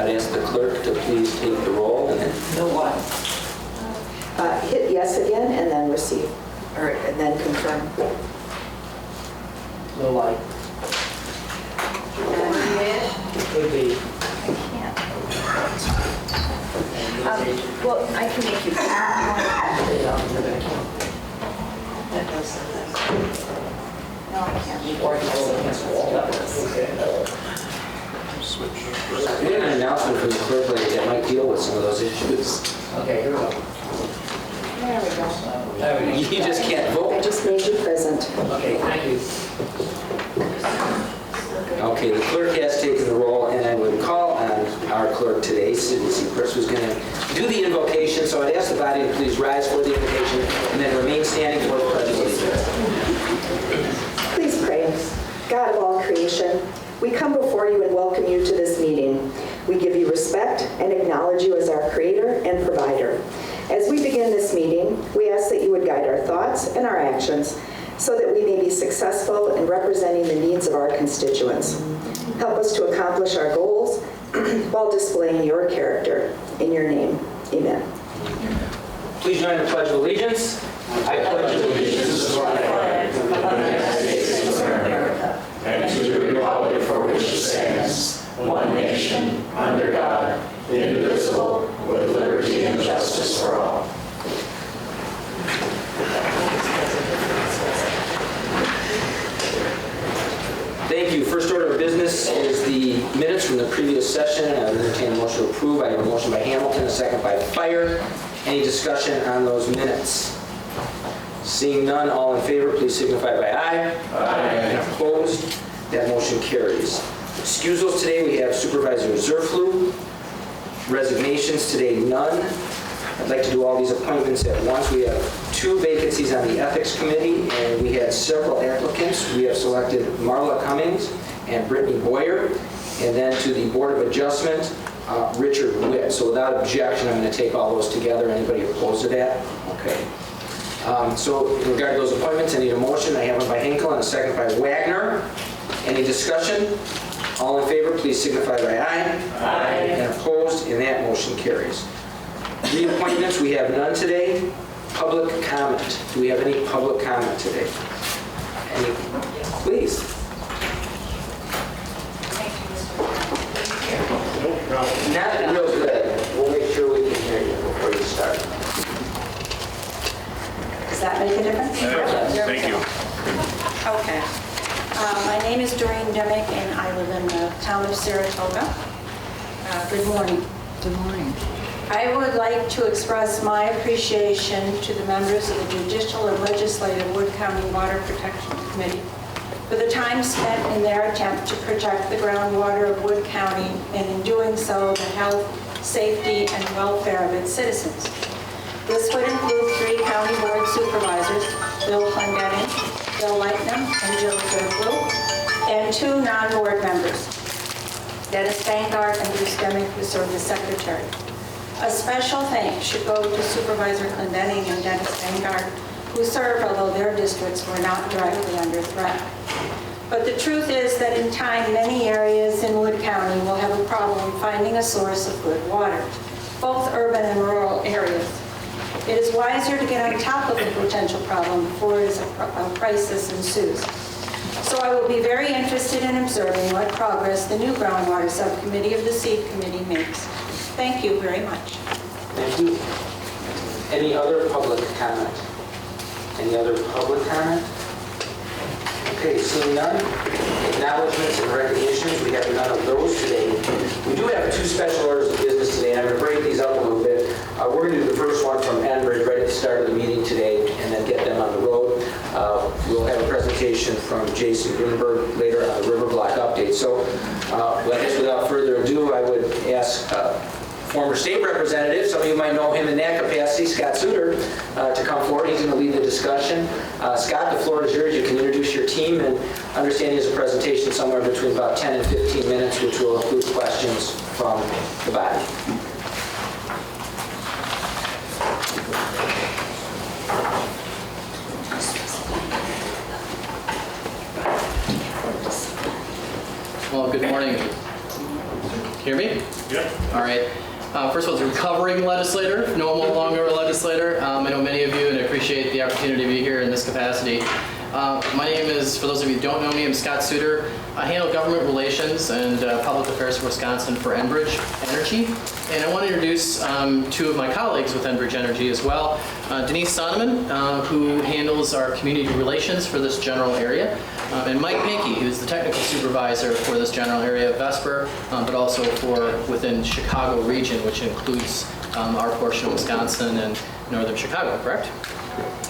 I'd ask the clerk to please take the roll and then No what? Hit yes again and then receive, and then confirm. No light. Could be. Well, I can make you. No, I can't. Or you go against the wall. we had an announcement from the clerk lady that might deal with some of those issues. Okay, here we go. There we go. There we You just can't I vote. just made you present. go. Okay, thank you. Okay, the clerk has taken the roll, and I would call on our clerk today, Sydney Seacrest, who's going to do the invocation. So I'd ask the body to please rise for the invocation and then remain standing for the pledge of allegiance. Please pray. God of all creation, we come before you and welcome you to this meeting. We give you respect and acknowledge you as our creator and provider. As we begin this meeting, we ask that you would guide our thoughts and our actions so that we may be successful in representing the needs of our constituents. Help us to accomplish our goals while displaying your character. In your name, amen. Please join in the Pledge of Allegiance. I pledge allegiance to the flag of the United States of America and to the republic for which it stands, one nation, under God, indivisible, with liberty and justice for all. Thank you. First order of business is the minutes from the previous session. I would entertain a motion to approve. I have a motion by Hamilton, a second by Fire. Any discussion on those minutes? Seeing none, all in favor, please signify by aye. Aye. And opposed, that motion carries. Excusals today, we have Supervisor Zerflu. Resignations today, none. I'd like to do all these appointments at once. We have 2 vacancies on the Ethics Committee, and we had several applicants. We have selected Marla Cummings and Brittany Boyer, and then to the Board of Adjustment, Richard Witt. So without objection, I'm going to take all those together. Anybody opposed to that? Okay. So in regard to those appointments, I need a motion. I have one by Hinkle and a second by Wagner. Any discussion? All in favor, please signify by aye. Aye. And opposed, and that motion carries. Reappointments, we have none today. Public comment. Do we have any public comment today? Any? Please. Not real good. We'll make sure we can hear you before you start. Does that make a difference? Thank you. Okay. My name is Doreen Demick, and I live in the town of Saratoga. Good morning. Good morning. I would like to express my appreciation to the members of the Judicial and Legislative Wood County Water Protection Committee for the time spent in their attempt to protect the groundwater of Wood County, and in doing so, the health, safety, and welfare of its citizens. This would include 3 county board supervisors, Bill Clendenning, Bill Lightnum, and Jill Zerflu, and 2 non-board members, Dennis Vanguard and Bruce Demick, who served as secretary. A special thanks should go to Supervisor Clendenning and Dennis Vanguard, who served although their districts were not directly under threat. But the truth is that in time, many areas in Wood County will have a problem finding a source of good water, both urban and rural areas. It is wiser to get on top of the potential problem before a crisis ensues. So I will be very interested in observing what progress the new Groundwater Subcommittee of the Seed Committee makes. Thank you very much. Thank you. Any other public comment? Any other public comment? Okay, seeing none. Acknowledgements and recognitions, we have none of those today. We do have 2 special orders of business today, and I'm going to break these up a little bit. We're going to do the first one from Enbridge right at the start of the meeting today, and then get them on the road. We'll have a presentation from Jason Grunberg later on the River Block update. So I guess without further ado, I would ask former state representative, some of you might know him in that capacity, Scott Suter, to come forward. He's going to lead the discussion. Scott, the floor is yours. You can introduce your team, and understanding is a presentation somewhere between about 10 and 15 minutes, which will include questions from the body. Well, good morning. Hear me? Yep. All right. First of all, as a recovering legislator, no longer a legislator. I know many of you, and I appreciate the opportunity to be here in this capacity. My name is, for those of you who don't know me, I'm Scott Suter. I handle government relations and public affairs for Wisconsin for Enbridge Energy. And I want to introduce two of my colleagues with Enbridge Energy as well. Denise Sonneman, who handles our community relations for this general area, and Mike Pankey, who's the technical supervisor for this general area of Vesper, but also for within Chicago region, which includes our portion of Wisconsin and northern Chicago, correct?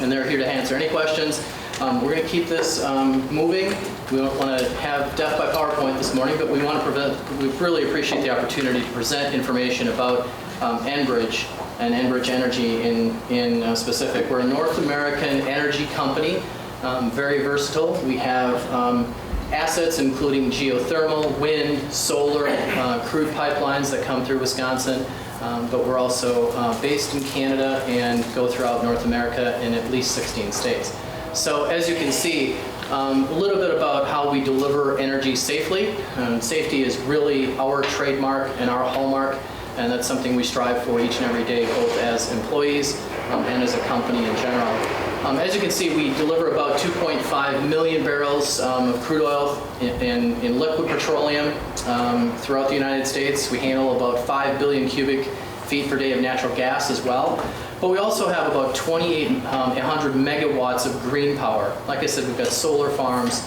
And they're here to answer any questions. We're going to keep this moving. We don't want to have death by PowerPoint this morning, but we really appreciate the opportunity to present information about Enbridge and Enbridge Energy in specific. We're a North American energy company, very versatile. We have assets including geothermal, wind, solar, crude pipelines that come through Wisconsin, but we're also based in Canada and go throughout North America in at least 16 states. So as you can see, a little bit about how we deliver energy safely. Safety is really our trademark and our hallmark, and that's something we strive for each and every day, both as employees and as a company in general. As you can see, we deliver about 2.5 million barrels of crude oil in liquid petroleum throughout the United States. We handle about 5 billion cubic feet per day of natural gas as well. But we also have about 2,800 megawatts of green power. Like I said, we've got solar farms,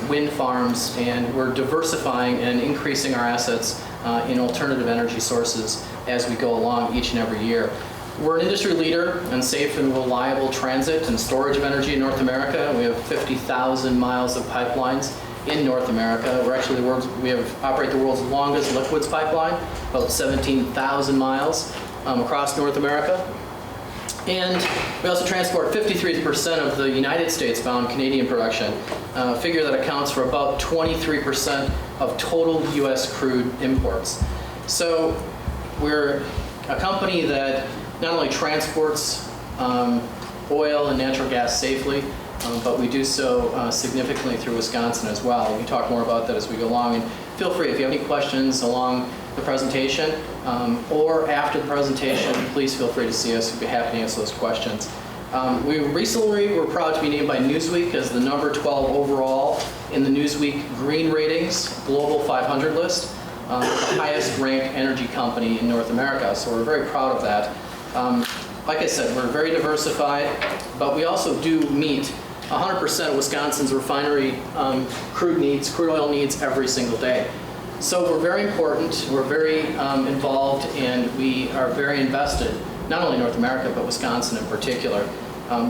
wind farms, and we're diversifying and increasing our assets in alternative energy sources as we go along each and every year. We're an industry leader in safe and reliable transit and storage of energy in North America. We have 50,000 miles of pipelines in North America. We're actually we operate the world's longest liquids pipeline, about 17,000 miles across North America. And we also transport 53% of the United States-bound Canadian production, a figure that accounts for about 23% of total U.S. crude imports. So we're a company that not only transports oil and natural gas safely, but we do so significantly through Wisconsin as well. We can talk more about that as we go along. And feel free, if you have any questions along the presentation or after the presentation, please feel free to see us. We'd be happy to answer those questions. We recently were proud to be named by Newsweek as the number 12 overall in the Newsweek Green Ratings Global 500 list, the highest ranked energy company in North America. So we're very proud of that. Like I said, we're very diversified, but we also do meet 100% of Wisconsin's refinery crude oil needs every single day. So we're very important, we're very involved, and we are very invested, not only in North America, but Wisconsin in particular.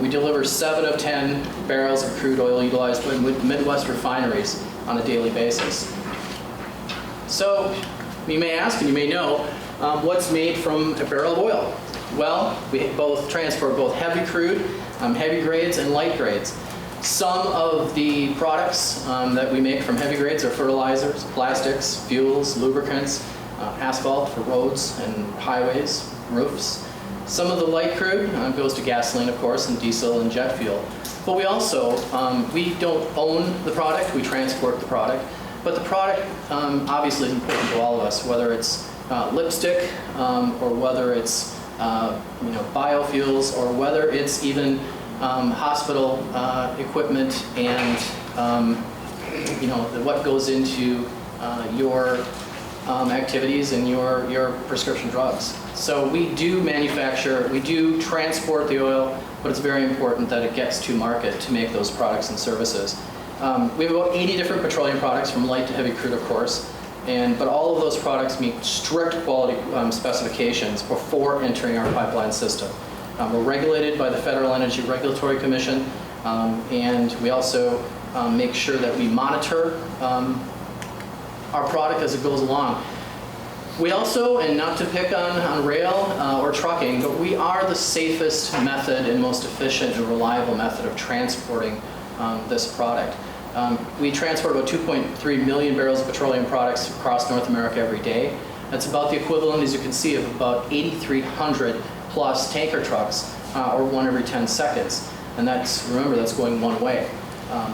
We deliver 7 of 10 barrels of crude oil utilized by Midwest refineries on a daily basis. So you may ask, and you may know, what's made from a barrel of oil? Well, we transport both heavy crude, heavy grades, and light grades. Some of the products that we make from heavy grades are fertilizers, plastics, fuels, lubricants, asphalt for roads and highways, roofs. Some of the light crude goes to gasoline, of course, and diesel and jet fuel. But we also, we don't own the product, we transport the product. But the product obviously is important to all of us, whether it's lipstick or whether it's biofuels, or whether it's even hospital equipment and what goes into your activities and your prescription drugs. So we do manufacture, we do transport the oil, but it's very important that it gets to market to make those products and services. We have about 80 different petroleum products, from light to heavy crude, of course. But all of those products meet strict quality specifications before entering our pipeline system. We're regulated by the Federal Energy Regulatory Commission, and we also make sure that we monitor our product as it goes along. We also, and not to pick on rail or trucking, but we are the safest method and most efficient and reliable method of transporting this product. We transport about 2.3 million barrels of petroleum products across North America every day. That's about the equivalent, as you can see, of about 8,300 plus tanker trucks, or 1 every 10 seconds. And remember, that's going one way.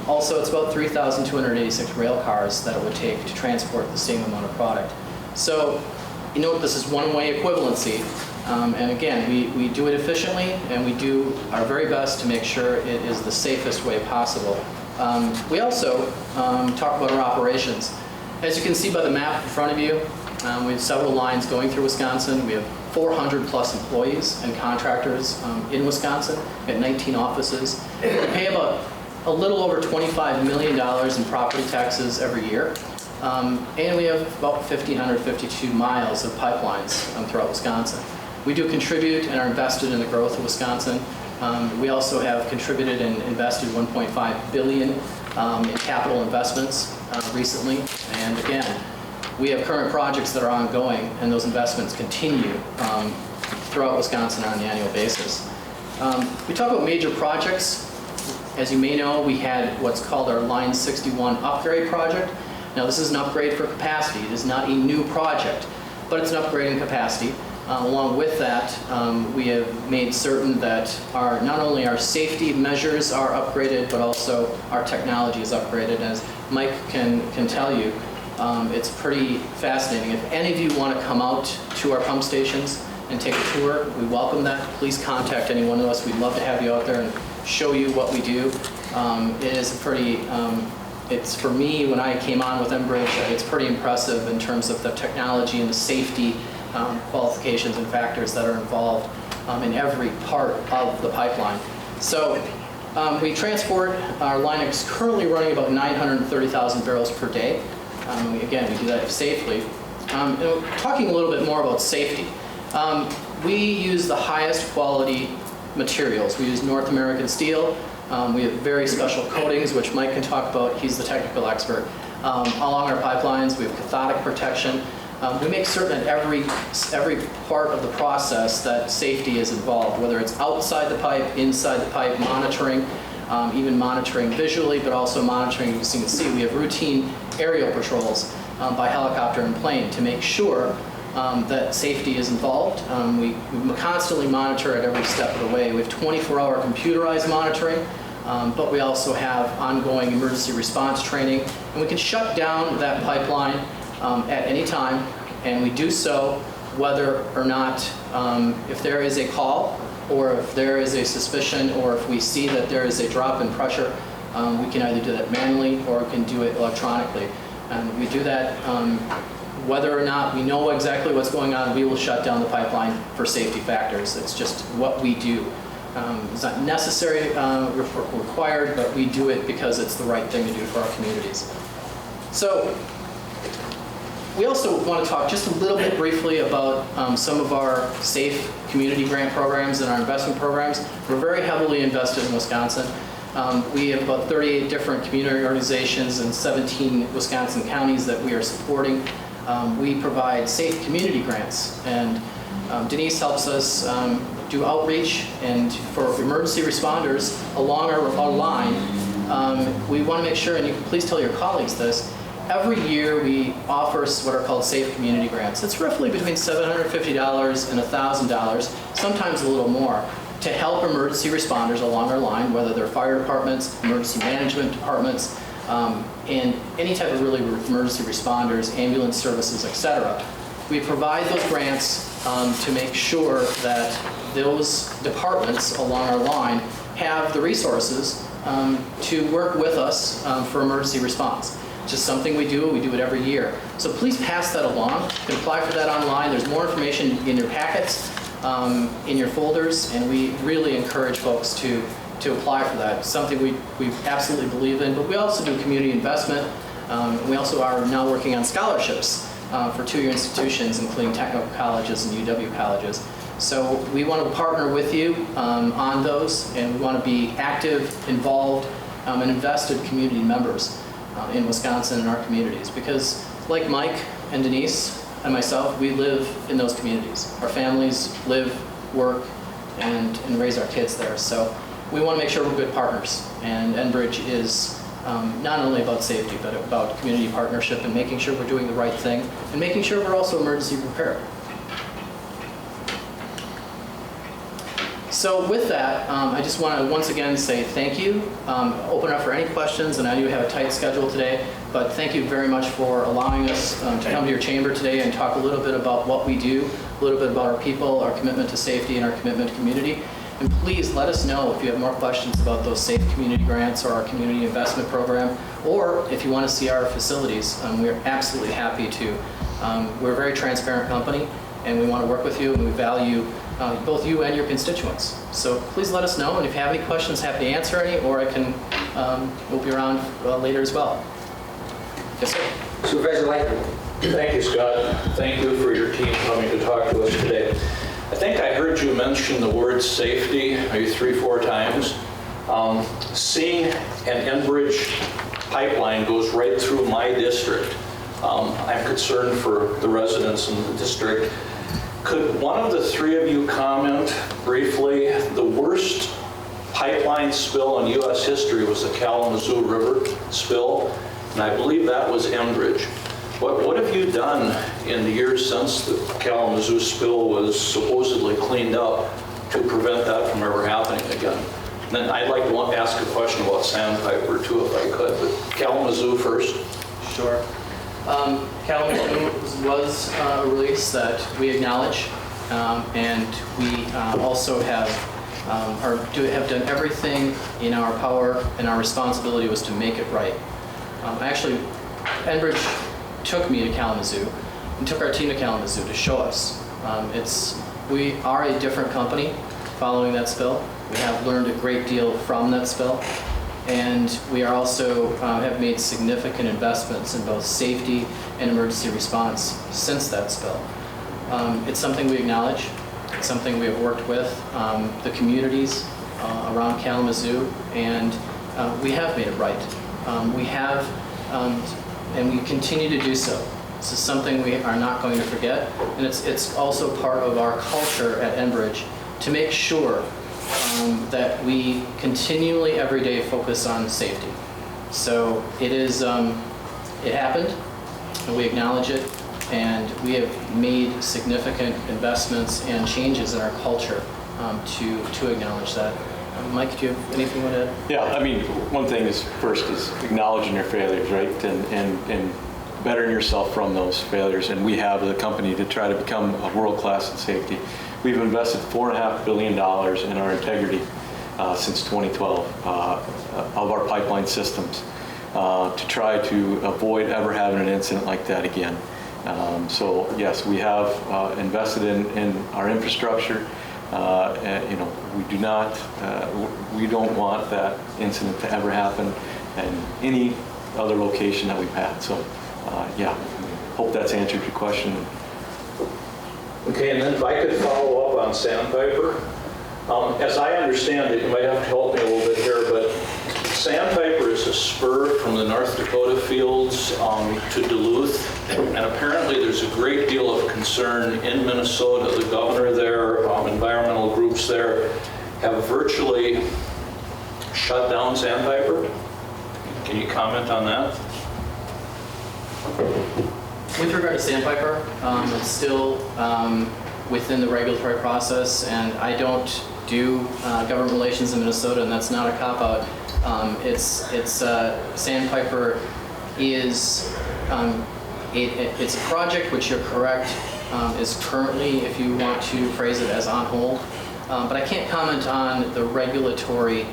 Also, it's about 3,286 rail cars that it would take to transport the same amount of product. So you note this is one-way equivalency. And again, we do it efficiently, and we do our very best to make sure it is the safest way possible. We also talk about our operations. As you can see by the map in front of you, we have several lines going through Wisconsin. We have 400 plus employees and contractors in Wisconsin. We have 19 offices. We pay about a little over $25 million in property taxes every year. And we have about 1,552 miles of pipelines throughout Wisconsin. We do contribute and are invested in the growth of Wisconsin. We also have contributed and invested $1.5 billion in capital investments recently. And again, we have current projects that are ongoing, and those investments continue throughout Wisconsin on an annual basis. We talk about major projects. As you may know, we had what's called our Line 61 upgrade project. Now, this is an upgrade for capacity. It is not a new project, but it's an upgrade in capacity. Along with that, we have made certain that not only our safety measures are upgraded, but also our technology is upgraded. As Mike can tell you, it's pretty fascinating. If any of you want to come out to our pump stations and take a tour, we welcome that. Please contact any one of us. We'd love to have you out there and show you what we do. It is pretty, it's for me, when I came on with Enbridge, it's pretty impressive in terms of the technology and the safety qualifications and factors that are involved in every part of the pipeline. So we transport, our line is currently running about 930,000 barrels per day. Again, we do that safely. Talking a little bit more about safety, we use the highest quality materials. We use North American steel. We have very special coatings, which Mike can talk about. He's the technical expert. Along our pipelines, we have cathodic protection. We make certain at every part of the process that safety is involved, whether it's outside the pipe, inside the pipe, monitoring, even monitoring visually, but also monitoring, as you can see, we have routine aerial patrols by helicopter and plane to make sure that safety is involved. We constantly monitor at every step of the way. We have 24-hour computerized monitoring, but we also have ongoing emergency response training, and we can shut down that pipeline at any time, and we do so whether or not, if there is a call, or if there is a suspicion, or if we see that there is a drop in pressure, we can either do that manually or we can do it electronically. And we do that whether or not we know exactly what's going on. We will shut down the pipeline for safety factors. It's just what we do. It's not necessary, required, but we do it because it's the right thing to do for our communities. So we also want to talk just a little bit briefly about some of our safe community grant programs and our investment programs. We're very heavily invested in Wisconsin. We have about 38 different community organizations in 17 Wisconsin counties that we are supporting. We provide safe community grants, and Denise helps us do outreach, and for emergency responders along our line, we want to make sure, and you can please tell your colleagues this, every year we offer what are called safe community grants. It's roughly between $750 and $1,000, sometimes a little more, to help emergency responders along our line, whether they're fire departments, emergency management departments, and any type of really emergency responders, ambulance services, etc. We provide those grants to make sure that those departments along our line have the resources to work with us for emergency response. It's just something we do it every year. So please pass that along. You can apply for that online. There's more information in your packets, in your folders, and we really encourage folks to apply for that. It's something we absolutely believe in, but we also do community investment. We also are now working on scholarships for two-year institutions, including technical colleges and UW colleges. So we want to partner with you on those, and we want to be active, involved, and invested community members in Wisconsin and our communities, because like Mike and Denise and myself, we live in those communities. Our families live, work, and raise our kids there. So we want to make sure we're good partners, and Enbridge is not only about safety, but about community partnership and making sure we're doing the right thing and making sure we're also emergency prepared. So with that, I just want to once again say thank you. Open up for any questions, and I know you have a tight schedule today, but thank you very much for allowing us to come to your chamber today and talk a little bit about what we do, a little bit about our people, our commitment to safety, and our commitment to community. And please let us know if you have more questions about those Safe Community Grants or our Community Investment Program, or if you want to see our facilities. We're absolutely happy to. We're a very transparent company, and we want to work with you, and we value both you and your constituents. So please let us know, and if you have any questions, happy to answer any, or we'll be around later as well. Yes, sir. Supervisor Lightning. Thank you, Scott. Thank you for your team coming to talk to us today. I think I heard you mention the word safety maybe 3-4 times. Seeing an Enbridge pipeline goes right through my district. I'm concerned for the residents in the district. Could one of the three of you comment briefly? The worst pipeline spill in U.S. history was the Kalamazoo River spill, and I believe that was Enbridge. What have you done in the years since the Kalamazoo spill was supposedly cleaned up to prevent that from ever happening again? And then I'd like to ask a question about Sandpiper too, if I could, but Kalamazoo first. Sure. Kalamazoo was a release that we acknowledge, and we also have done everything in our power, and our responsibility was to make it right. Actually, Enbridge took me to Kalamazoo and took our team to Kalamazoo to show us. We are a different company following that spill. We have learned a great deal from that spill, and we are also have made significant investments in both safety and emergency response since that spill. It's something we acknowledge. It's something we have worked with the communities around Kalamazoo, and we have made it right. We have, and we continue to do so. This is something we are not going to forget, and it's also part of our culture at Enbridge to make sure that we continually every day focus on safety. So it is, it happened, and we acknowledge it, and we have made significant investments and changes in our culture to acknowledge that. Mike, do you have anything you want to add? Yeah, I mean, one thing is first is acknowledging your failures, right? And bettering yourself from those failures. And we have the company to try to become a world-class in safety. We've invested $4.5 billion in our integrity since 2012 of our pipeline systems to try to avoid ever having an incident like that again. So yes, we have invested in our infrastructure. We don't want that incident to ever happen in any other location that we've had. So yeah, hope that's answered your question. Okay, and then if I could follow up on Sandpiper. As I understand it, you might have to help me a little bit here, but Sandpiper is a spur from the North Dakota fields to Duluth, and apparently there's a great deal of concern in Minnesota. The governor there, environmental groups there, have virtually shut down Sandpiper. Can you comment on that? With regard to Sandpiper, it's still within the regulatory process, and I don't do government relations in Minnesota, and that's not a cop-out. Sandpiper is it's a project which you're correct is currently, if you want to phrase it, as on hold. But I can't comment on the regulatory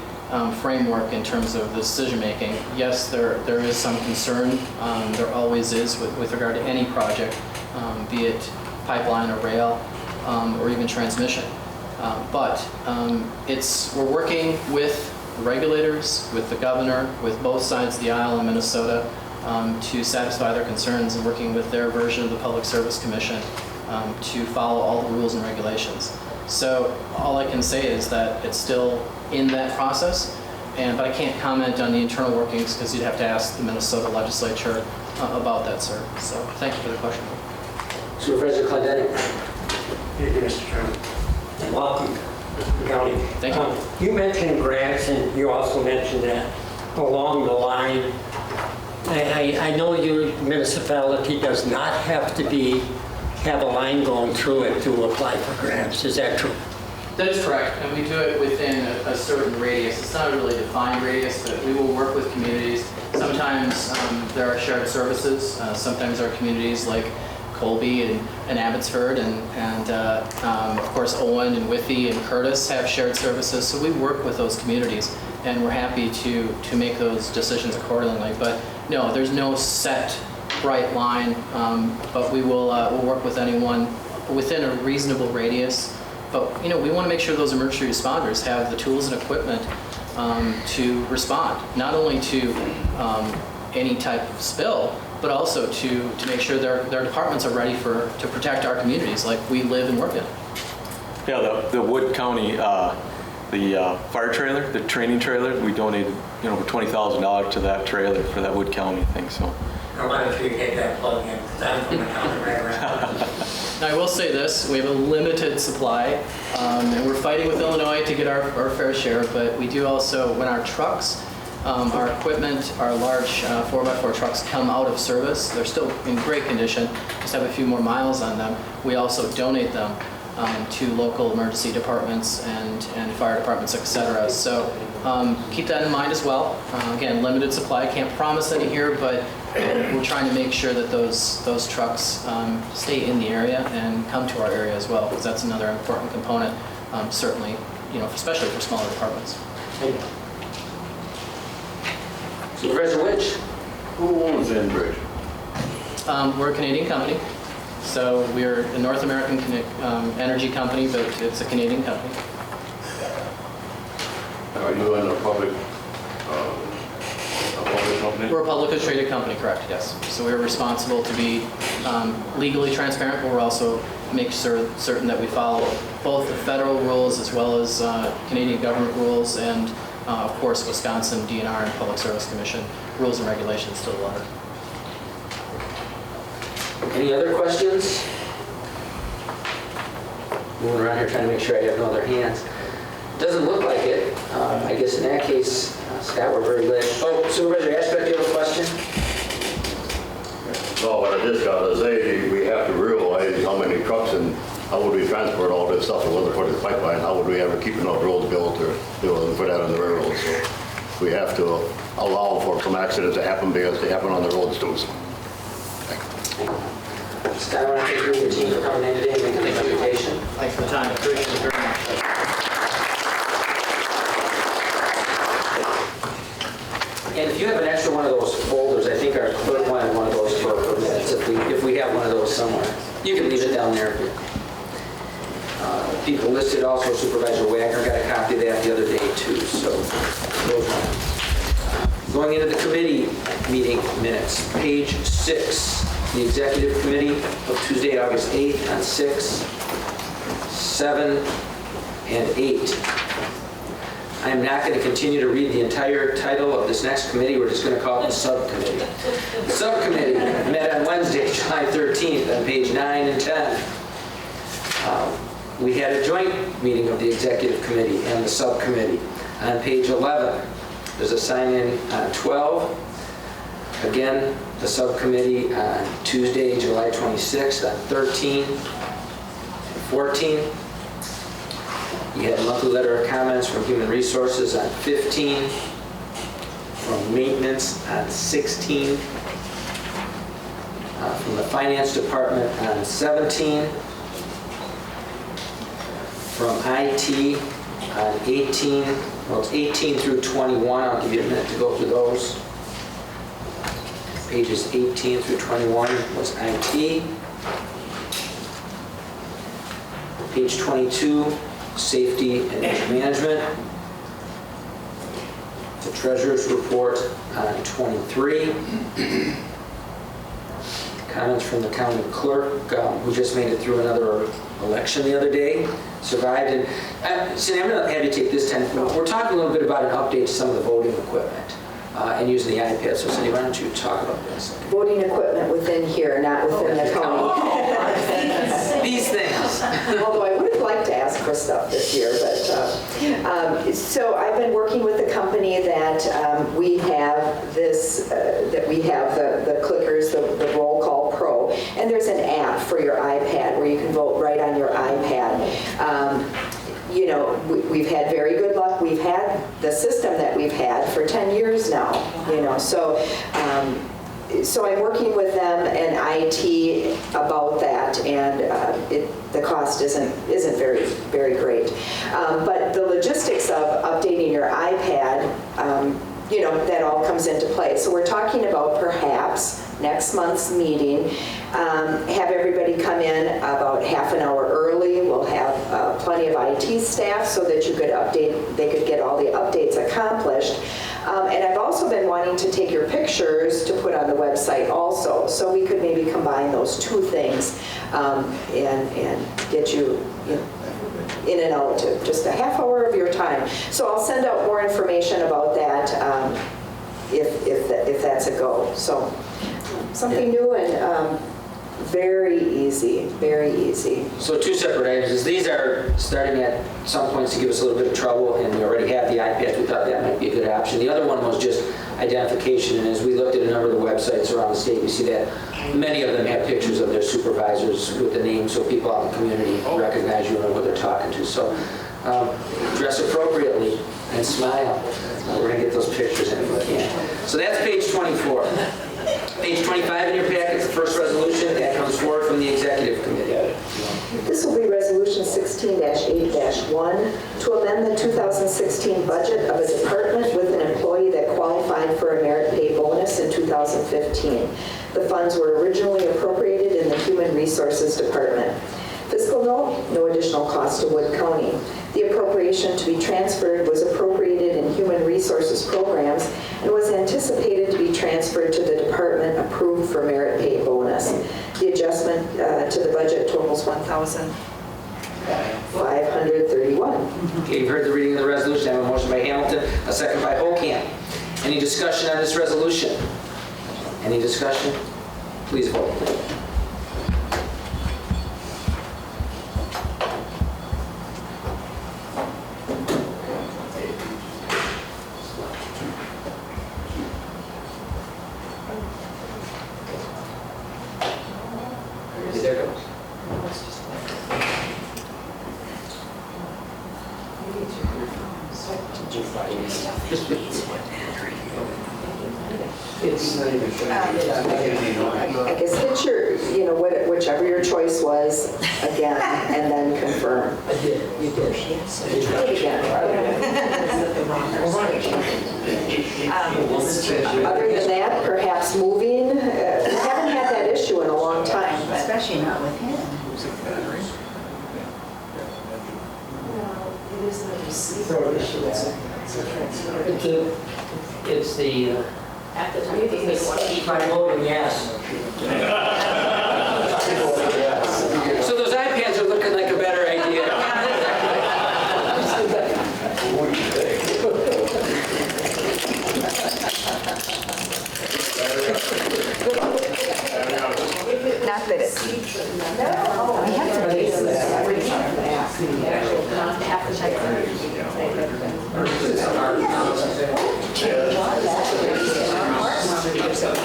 framework in terms of the decision making. Yes, there is some concern. There always is with regard to any project, be it pipeline or rail or even transmission. But we're working with regulators, with the governor, with both sides of the aisle in Minnesota to satisfy their concerns, and working with their version of the Public Service Commission to follow all the rules and regulations. So all I can say is that it's still in that process, but I can't comment on the internal workings because you'd have to ask the Minnesota legislature about that, sir. So thank you for the question. Supervisor Clendening. Thank you, Mr. Chairman. Welcome, County. Thank you. You mentioned grants, and you also mentioned that along the line. I know your municipality does not have to have a line going through it to apply for grants. Is that true? That is correct, and we do it within a certain radius. It's not a really defined radius, but we will work with communities. Sometimes there are shared services. Sometimes there are communities like Colby and Abbotsford, and of course Owen and Withy and Curtis have shared services. So we work with those communities, and we're happy to make those decisions accordingly. But no, there's no set bright line, but we'll work with anyone within a reasonable radius. But we want to make sure those emergency responders have the tools and equipment to respond, not only to any type of spill, but also to make sure their departments are ready to protect our communities like we live and work in. Yeah, the Wood County, the fire trailer, the training trailer, we donated, over $20,000 to that trailer for that Wood County thing, so. I want to get that plug in, because I'm from the county right around. Now, I will say this, we have a limited supply, and we're fighting with Illinois to get our fair share, but we do also, when our trucks, our equipment, our large 4x4 trucks come out of service, they're still in great condition, just have a few more miles on them, we also donate them to local emergency departments and fire departments, etc. So keep that in mind as well. Again, limited supply, can't promise any here, but we're trying to make sure that those trucks stay in the area and come to our area as well, because that's another important component, certainly, especially for smaller departments. Supervisor Witch? Who owns Enbridge? We're a Canadian company, so we're a North American energy company, but it's a Canadian company. Are you in a public company? We're a publicly traded company, correct, yes. So we're responsible to be legally transparent, but we're also make certain that we follow both the federal rules as well as Canadian government rules and, of course, Wisconsin DNR and Public Service Commission rules and regulations to the letter. Any other questions? Moving around here trying to make sure I have no other hands. Doesn't look like it. I guess in that case, Scott, we're very glad. Oh, Supervisor Aspect, you have a question? No, what I just got to say, we have to realize how many trucks and how would we transport all this stuff if it wasn't for the pipeline? How would we ever keep enough roads built or put that on the railroad? So we have to allow for some accidents to happen because they happen on the roads too. So. Scott, I want to thank you and your team for coming in today and making the presentation. Thanks for the time. Appreciate it very much. And if you have an extra one of those folders, I think our clerk wanted one of those for minutes, if we have one of those somewhere. You can leave it down there. People listed also, Supervisor Wagner got a copy of that the other day too, so those ones. Going into the committee meeting minutes, page 6, the executive committee of Tuesday, August 8th on 6, 7, and 8. I'm not going to continue to read the entire title of this next committee. We're just going to call it the subcommittee. The subcommittee met on Wednesday, July 13th on page 9 and 10. We had a joint meeting of the executive committee and the subcommittee on page 11. There's a sign-in on 12. Again, the subcommittee on Tuesday, July 26th on 13 and 14. You had a monthly letter of comments from Human Resources on 15, from Maintenance on 16, from the Finance Department on 17, from IT on 18, well, it's 18 through 21. I'll give you a minute to go through those. Pages 18 through 21 was IT. Page 22, Safety and Management. The Treasurer's Report on 23. Comments from the County Clerk, who just made it through another election the other day, survived. And Cindy, I'm going to have you take this time. We're talking a little bit about an update to some of the voting equipment and using the iPad. So Cindy, why don't you talk about this? Voting equipment within here, not within the county. These things. Although I would have liked to ask for stuff this year, but so I've been working with the company that we have this, that we have the clickers, the Roll Call Pro, and there's an app for your iPad where you can vote right on your iPad. we've had very good luck. We've had the system that we've had for 10 years now, so I'm working with them and IT about that, and the cost isn't very, very great. But the logistics of updating your iPad, that all comes into play. So we're talking about perhaps next month's meeting, have everybody come in about half an hour early. We'll have plenty of IT staff so that they could get all the updates accomplished. And I've also been wanting to take your pictures to put on the website also, so we could maybe combine those two things and get you in and out to just a half hour of your time. So I'll send out more information about that if that's a go. So something new and very easy, very easy. So two separate items. These are starting at some points to give us a little bit of trouble, and we already have the iPads. We thought that might be a good option. The other one was just identification, and as we looked at a number of the websites around the state, we see that many of them have pictures of their supervisors with the name, so people out in the community recognize you and know what they're talking to. So dress appropriately and smile. We're going to get those pictures in if we can. So that's page 24. Page 25 in your packet, the first resolution that comes forward from the Executive Committee. This will be Resolution 16-8-1 to amend the 2016 budget of a department with an employee that qualified for a merit pay bonus in 2015. The funds were originally appropriated in the Human Resources Department. Fiscal note, no additional cost to Wood County. The appropriation to be transferred was appropriated in Human Resources programs and was anticipated to be transferred to the department approved for merit pay bonus. The adjustment to the budget totals $1,531. Okay, you've heard the reading of the resolution. I have a motion by Hamilton, a second by Holcamp. Any discussion on this resolution? Any discussion? Please vote. There it goes. I guess hit your, whichever your choice was again, and then confirm. I did. You did. Do it again. Other than that, perhaps moving. We haven't had that issue in a long time. Especially not with him. It's the, if I'm voting yes. So those iPads are looking like a better idea. Not that it's. No, we have to do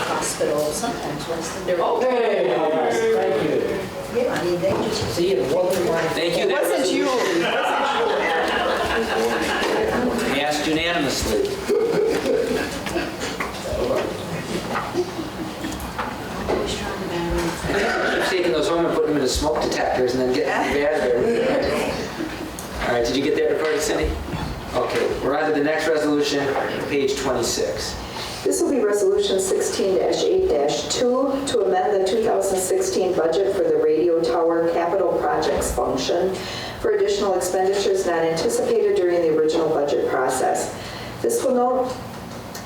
hospital sometimes less than they're. Okay, thank you. Yeah, I mean, they just. See, it wasn't like. Thank you. It wasn't you. Passed unanimously. Keep taking those home and putting them in the smoke detectors and then getting them out of there. All right, did you get there before Cindy? Okay, we're on to the next resolution, page 26. This will be Resolution 16-8-2 to amend the 2016 budget for the radio tower capital projects function for additional expenditures not anticipated during the original budget process. Fiscal note,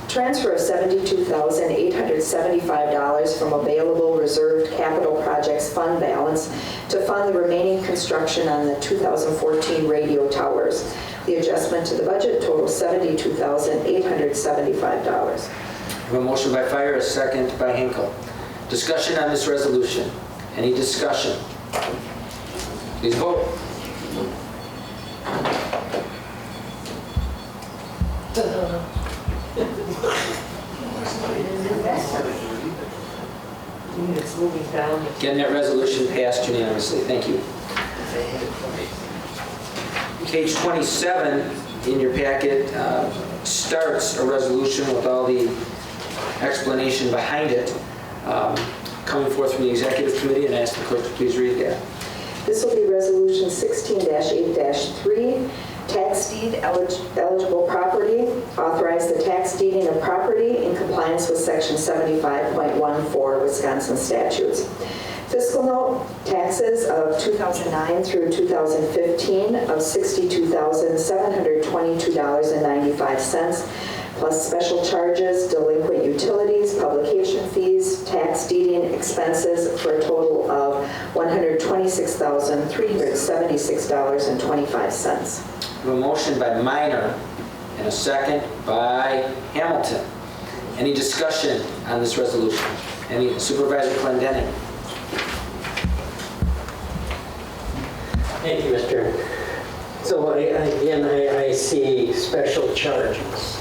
transfer of $72,875 from available reserved capital projects fund balance to fund the remaining construction on the 2014 radio towers. The adjustment to the budget totals $72,875. I have a motion by Fire, a second by Hinkle. Discussion on this resolution. Any discussion? Please vote. It's moving down. Getting that resolution passed unanimously. Thank you. Page 27 in your packet starts a resolution with all the explanation behind it, coming forth from the executive committee, and I ask the clerk to please read that. This will be Resolution 16-8-3, tax deed eligible property. Authorize the tax deeding of property in compliance with Section 75.14 Wisconsin statutes. Fiscal note, taxes of 2009 through 2015 of $62,722.95, plus special charges, delinquent utilities, publication fees, tax deeding expenses for a total of $126,376.25. A motion by Minor and a second by Hamilton. Any discussion on this resolution? Any? Supervisor Clendenning. Thank you, Mr. So I see special charges.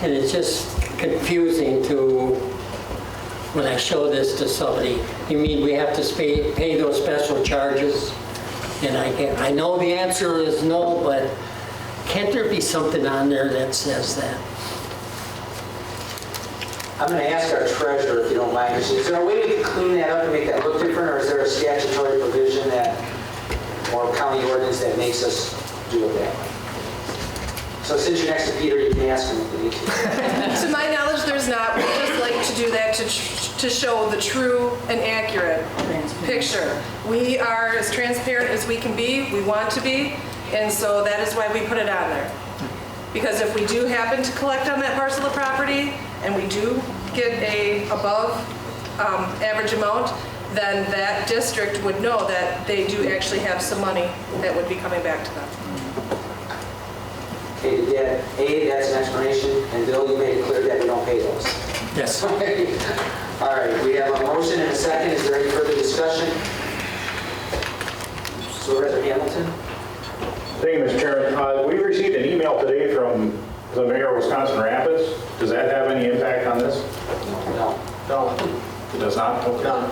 And it's just confusing to, when I show this to somebody, you mean we have to pay those special charges? And I know the answer is no, but can't there be something on there that says that? I'm going to ask our treasurer, if you don't mind. Is there a way we can clean that up and make that look different, or is there a statutory provision that, or county ordinance that makes us do it that way? So since you're next to Peter, you can ask him if you need to. To my knowledge, there's not. We just like to do that to show the true and accurate picture. We are as transparent as we can be. We want to be. And so that is why we put it on there. Because if we do happen to collect on that parcel of property and we do get a above average amount, then that district would know that they do actually have some money that would be coming back to them. Okay, that's an explanation, and Bill, you made it clear that we don't pay those. Yes. All right, we have a motion and a second. Is there any further discussion? Supervisor Hamilton? Thank you, Mr. Chairman. We received an email today from the mayor of Wisconsin Rapids. Does that have any impact on this? No. No, It does not? Okay. none.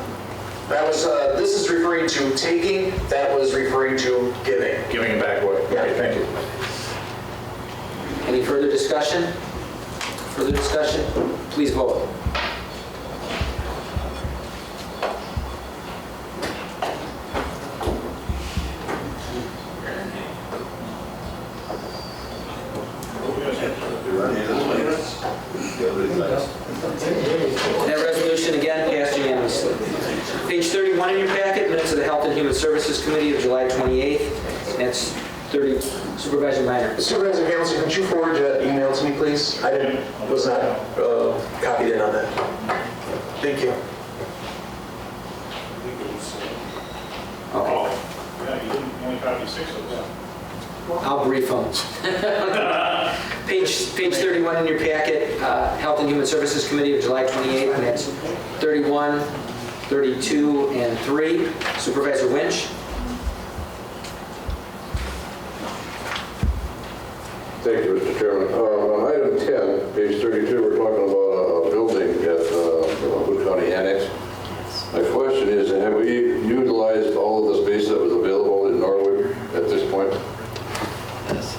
That was, this is referring to taking, that was referring to giving. Giving it back away. Yeah. Okay, thank you. Any further discussion? Further discussion? Please vote. That resolution again passed unanimously. Page 31 in your packet, minutes of the Health and Human Services Committee of July 28th. That's 30. Supervisor Minor. Supervisor Hamilton, could you forward that email to me, please? I was not copied in on that. Thank you. Okay. Yeah, you didn't only copy 6 of them. I'll brief them. Page 31 in your packet, Health and Human Services Committee of July 28th, and that's 31, 32, and 3. Supervisor Winch. Thank you, Mr. Chairman. On item 10, page 32, we're talking about a building at Wood County Annex. My question is, have we utilized all of the space that was available in Norwood at this point? Yes.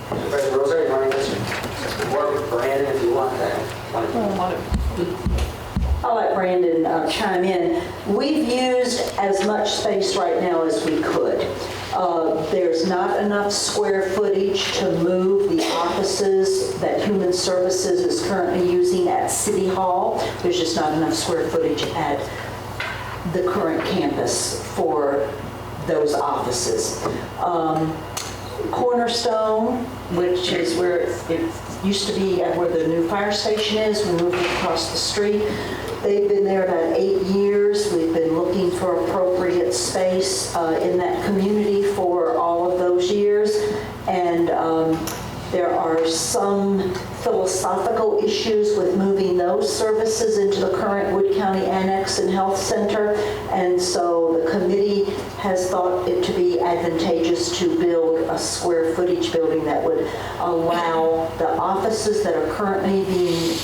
Supervisor Rosa, you want to answer? Or Brandon, if you want that. I'll let Brandon chime in. We've used as much space right now as we could. There's not enough square footage to move the offices that Human Services is currently using at City Hall. There's just not enough square footage at the current campus for those offices. Cornerstone, which is where it used to be where the new fire station is, we moved it across the street. They've been there about 8 years. We've been looking for appropriate space in that community for all of those years. And there are some philosophical issues with moving those services into the current Wood County Annex and Health Center. And so the committee has thought it to be advantageous to build a square footage building that would allow the offices that are currently being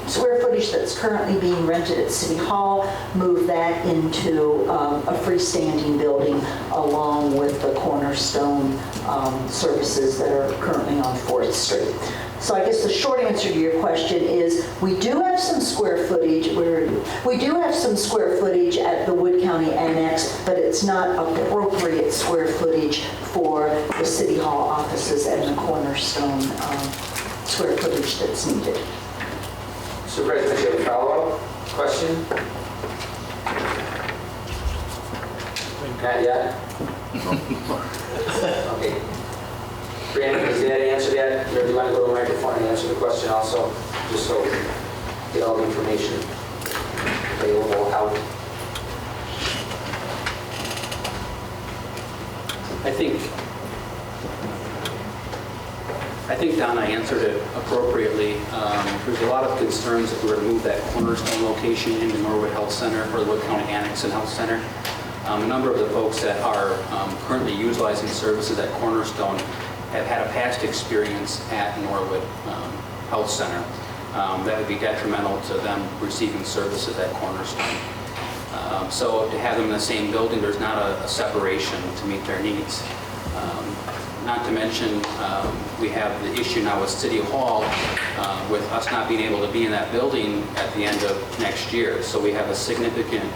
square footage footage that's currently being rented at City Hall, move that into a freestanding building along with the Cornerstone services that are currently on 4th Street. So I guess the short answer to your question is we do have some square footage. We do have some square footage at the Wood County Annex, but it's not appropriate square footage for the City Hall offices and the Cornerstone square footage that's needed. Supervisor, do you have a follow-up question? Not yet? Okay. Brandon, does that answer that? Or do you want to go to the microphone and answer the question also? Just so we get all the information available out. I think Donna answered it appropriately. There's a lot of concerns if we were to move that Cornerstone location into Norwood Health Center or the Wood County Annex and Health Center. A number of the folks that are currently utilizing services at Cornerstone have had a past experience at Norwood Health Center. That would be detrimental to them receiving services at Cornerstone. So to have them in the same building, there's not a separation to meet their needs. Not to mention, we have the issue now with City Hall with us not being able to be in that building at the end of next year. So we have a significantly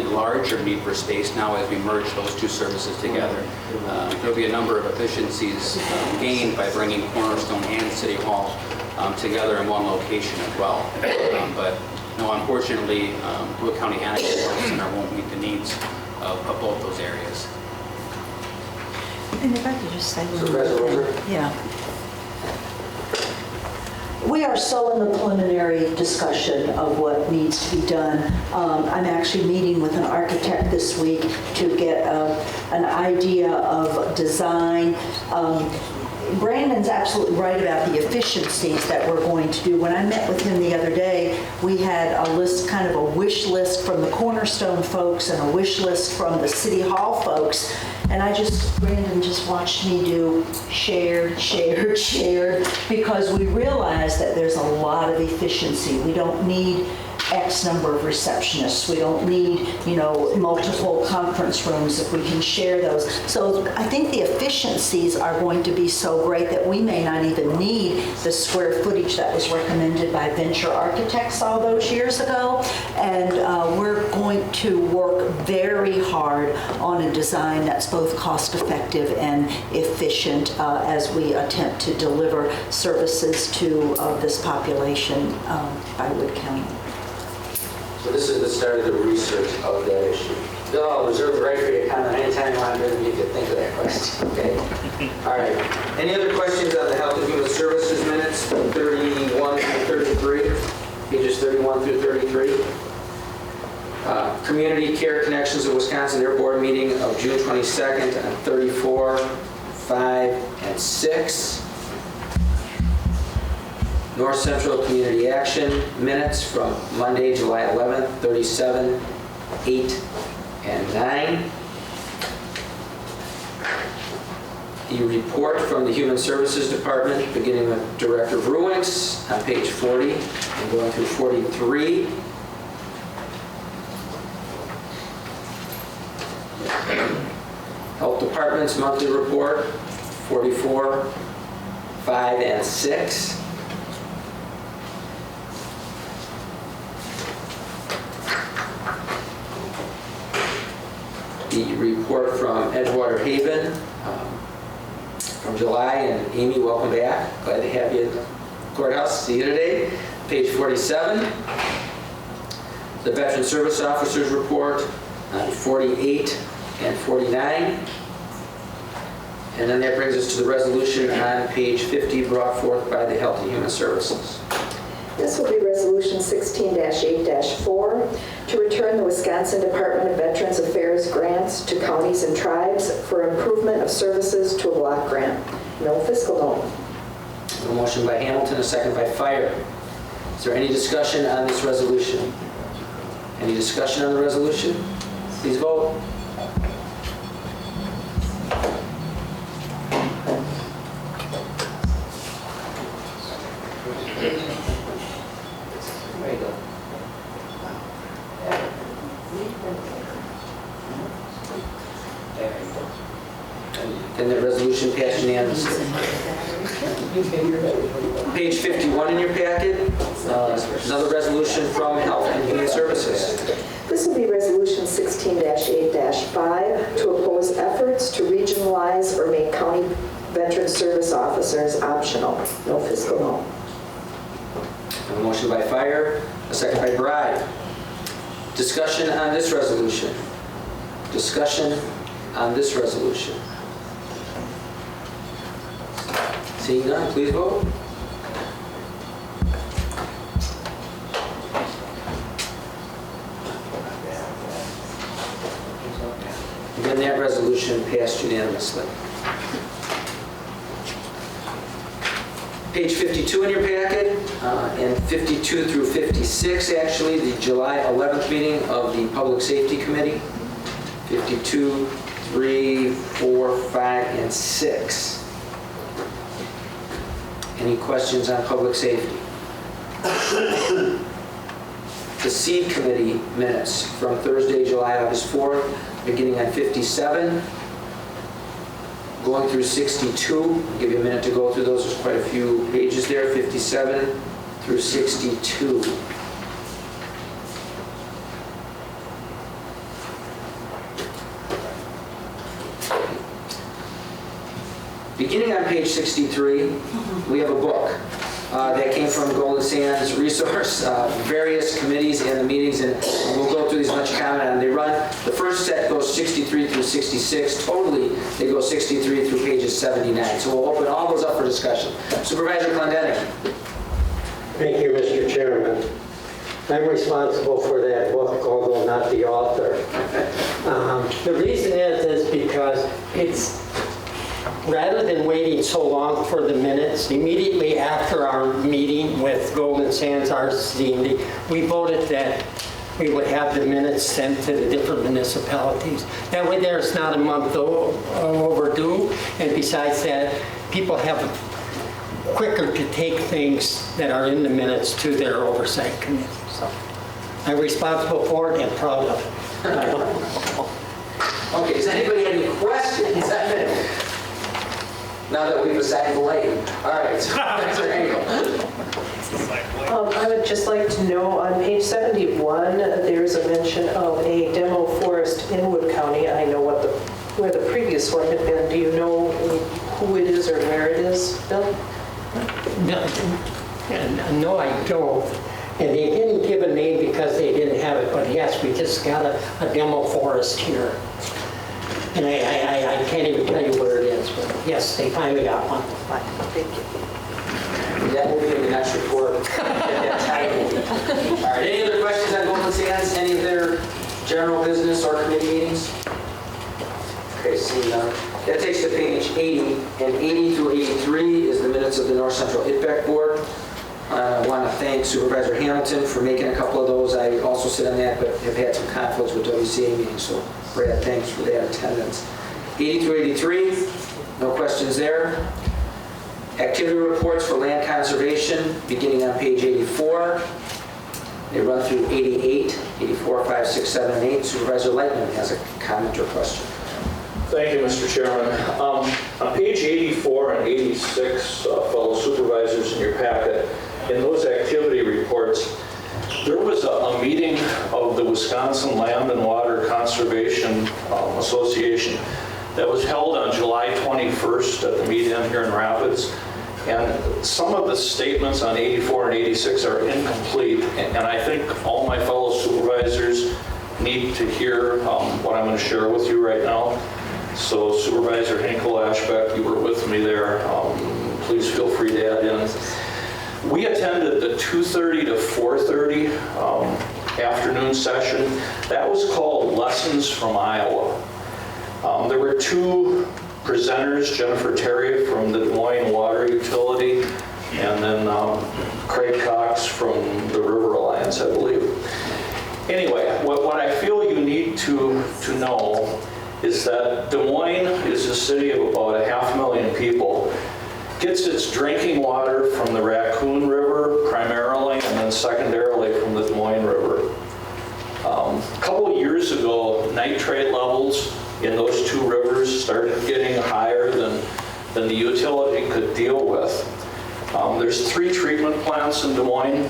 larger need for space now as we merge those two services together. There'll be a number of efficiencies gained by bringing Cornerstone and City Hall together in one location as well. But no, unfortunately, Wood County Annex Center won't meet the needs of both those areas. And if I could just say one Supervisor more Roser? thing. Yeah. We are still in the preliminary discussion of what needs to be done. I'm actually meeting with an architect this week to get an idea of design. Brandon's absolutely right about the efficiencies that we're going to do. When I met with him the other day, we had a list, kind of a wish list from the Cornerstone folks and a wish list from the City Hall folks. And Brandon just watched me do shared, because we realize that there's a lot of efficiency. We don't need X number of receptionists. We don't need, multiple conference rooms if we can share those. So I think the efficiencies are going to be so great that we may not even need the square footage that was recommended by Venture Architects all those years ago. And we're going to work very hard on a design that's both cost effective and efficient as we attempt to deliver services to this population by Wood County. So this is the start of the research of that issue. Bill, I'll reserve the right for you to comment anytime you want to, you can think of that question, okay? All right. Any other questions on the Health and Human Services minutes, 31 through 33, pages 31 through 33? Community Care Connections of Wisconsin, their board meeting of June 22nd on 34, 5, and 6. North Central Community Action minutes from Monday, July 11th, 37, 8, and 9. The report from the Human Services Department, beginning with Director Ruinks on page 40 and going through 43. Health Department's monthly report, 44, 5, and 6. The report from Edgewater Haven from July, and Amy, welcome back. Glad to have you in the courthouse. See you today. Page 47. The Veteran Service Officers Report on 48 and 49. And then that brings us to the resolution on page 50 brought forth by the Health and Human Services. This will be Resolution 16-8-4 to return the Wisconsin Department of Veterans Affairs grants to counties and tribes for improvement of services to a block grant. No fiscal note. A motion by Hamilton, a second by Fire. Is there any discussion on this resolution? Any discussion on the resolution? Please vote. resolution passed unanimously. Page 51 in your packet, another resolution from Health and Human Services. This will be Resolution 16-8-5 to oppose efforts to regionalize or make county veteran service officers optional. No fiscal loan. A motion by Fire, a second by Bride. Discussion on this resolution. Discussion on this resolution. Seeing none, please vote. Again, that resolution passed unanimously. Page 52 in your packet, and 52 through 56, actually, the July 11th meeting of the Public Safety Committee. 52, 3, 4, 5, and 6. Any questions on public safety? The Seed Committee minutes from Thursday, July August 4th, beginning on 57. Going through 62, I'll give you a minute to go through those. There's quite a few pages there, 57 through 62. Beginning on page 63, we have a book that came from Golden Sands Resource, various committees and the meetings, and we'll go through these much comment on. They run, the first set goes 63 through 66. Totally, they go 63 through pages 79. So we'll open all those up for discussion. Supervisor Clendening. Thank you, Mr. Chairman. I'm responsible for that book, although not the author. The reason is because it's, rather than waiting so long for the minutes, immediately after our meeting with Golden Sands RCD, we voted that we would have the minutes sent to the different municipalities. That way there's not a month overdue, and besides that, people have quicker to take things that are in the minutes to their oversight committee. So I'm responsible for it and proud of it. Okay, does anybody have any questions? Now that we've assigned the lane. All right, Supervisor Engel. I would just like to know, on page 71, there's a mention of a demo forest in Wood County. I know where the previous one had been. Do you know who it is or where it is, Bill? No, I don't. And they didn't give a name because they didn't have it, but yes, we just got a demo forest here. And I can't even tell you where it is, but yes, they finally got one. Thank you. That will be in the next report. All right, any other questions on Golden Sands? Any of their general business or committee meetings? Okay, seeing none. That takes to page 80, and 80 through 83 is the minutes of the North Central ITBEC Board. I want to thank Supervisor Hamilton for making a couple of those. I also sit on that, but have had some conflicts with WCA meetings, so Brad, thanks for that attendance. 80 through 83, no questions there. Activity reports for land conservation, beginning on page 84. They run through 88, 84, 5, 6, 7, and 8. Supervisor Lightman has a comment or question. Thank you, Mr. Chairman. On page 84 and 86, fellow supervisors in your packet, in those activity reports, there was a meeting of the Wisconsin Land and Water Conservation Association that was held on July 21st at the meet-in here in Rapids. And some of the statements on 84 and 86 are incomplete, and I think all my fellow supervisors need to hear what I'm going to share with you right now. So Supervisor Hinkle Ashbeck, you were with me there. Please feel free to add in. We attended the 2:30 to 4:30 afternoon session. That was called Lessons from Iowa. There were two presenters, Jennifer Terry from the Des Moines Water Utility, and then Craig Cox from the River Alliance, I believe. Anyway, what I feel you need to know is that Des Moines is a city of about 500,000 people, gets its drinking water from the Raccoon River primarily, and then secondarily from the Des Moines River. A couple of years ago, nitrate levels in those two rivers started getting higher than than the utility could deal with. There's 3 treatment plants in Des Moines,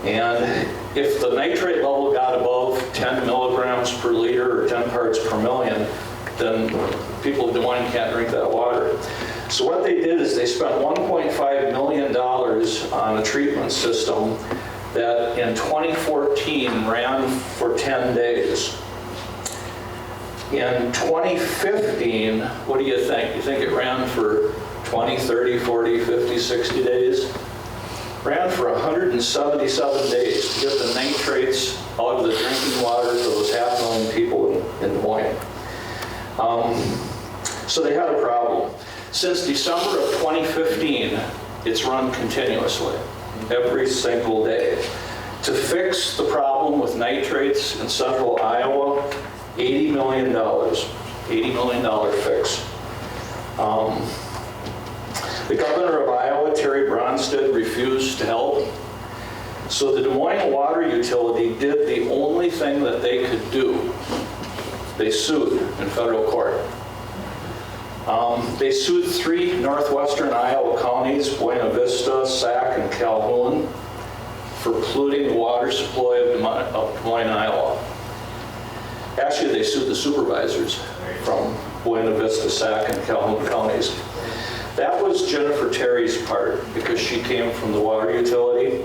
and if the nitrate level got above 10 milligrams per liter or 10 parts per million, then people in Des Moines can't drink that water. So what they did is they spent $1.5 million on a treatment system that in 2014 ran for 10 days. In 2015, what do you think? You think it ran for 20, 30, 40, 50, 60 days? Ran for 177 days to get the nitrates out of the drinking water for those 500,000 people in Des Moines. So they had a problem. Since December of 2015, it's run continuously, every single day. To fix the problem with nitrates in central Iowa, $80 million, $80 million fix. The governor of Iowa, Terry Bronsted, refused to help. So the Des Moines Water Utility did the only thing that they could do. They sued in federal court. They sued 3 northwestern Iowa counties, Buena Vista, Sac, and Calhoun, for polluting the water supply of Des Moines, Iowa. Actually, they sued the supervisors from Buena Vista, Sac, and Calhoun counties. That was Jennifer Terry's part because she came from the water utility.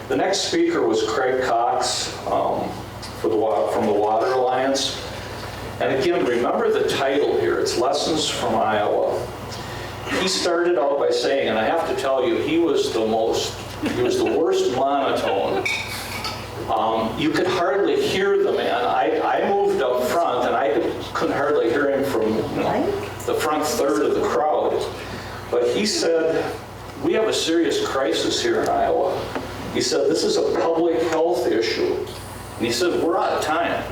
The next speaker was Craig Cox from the Water Alliance. And again, remember the title here, it's Lessons from Iowa. He started out by saying, and I have to tell you, he was the worst monotone. You could hardly hear the man. I moved up front and I couldn't hardly hear him from the front third of the crowd. But he said, we have a serious crisis here in Iowa. He said, this is a public health issue. And he said, we're out of time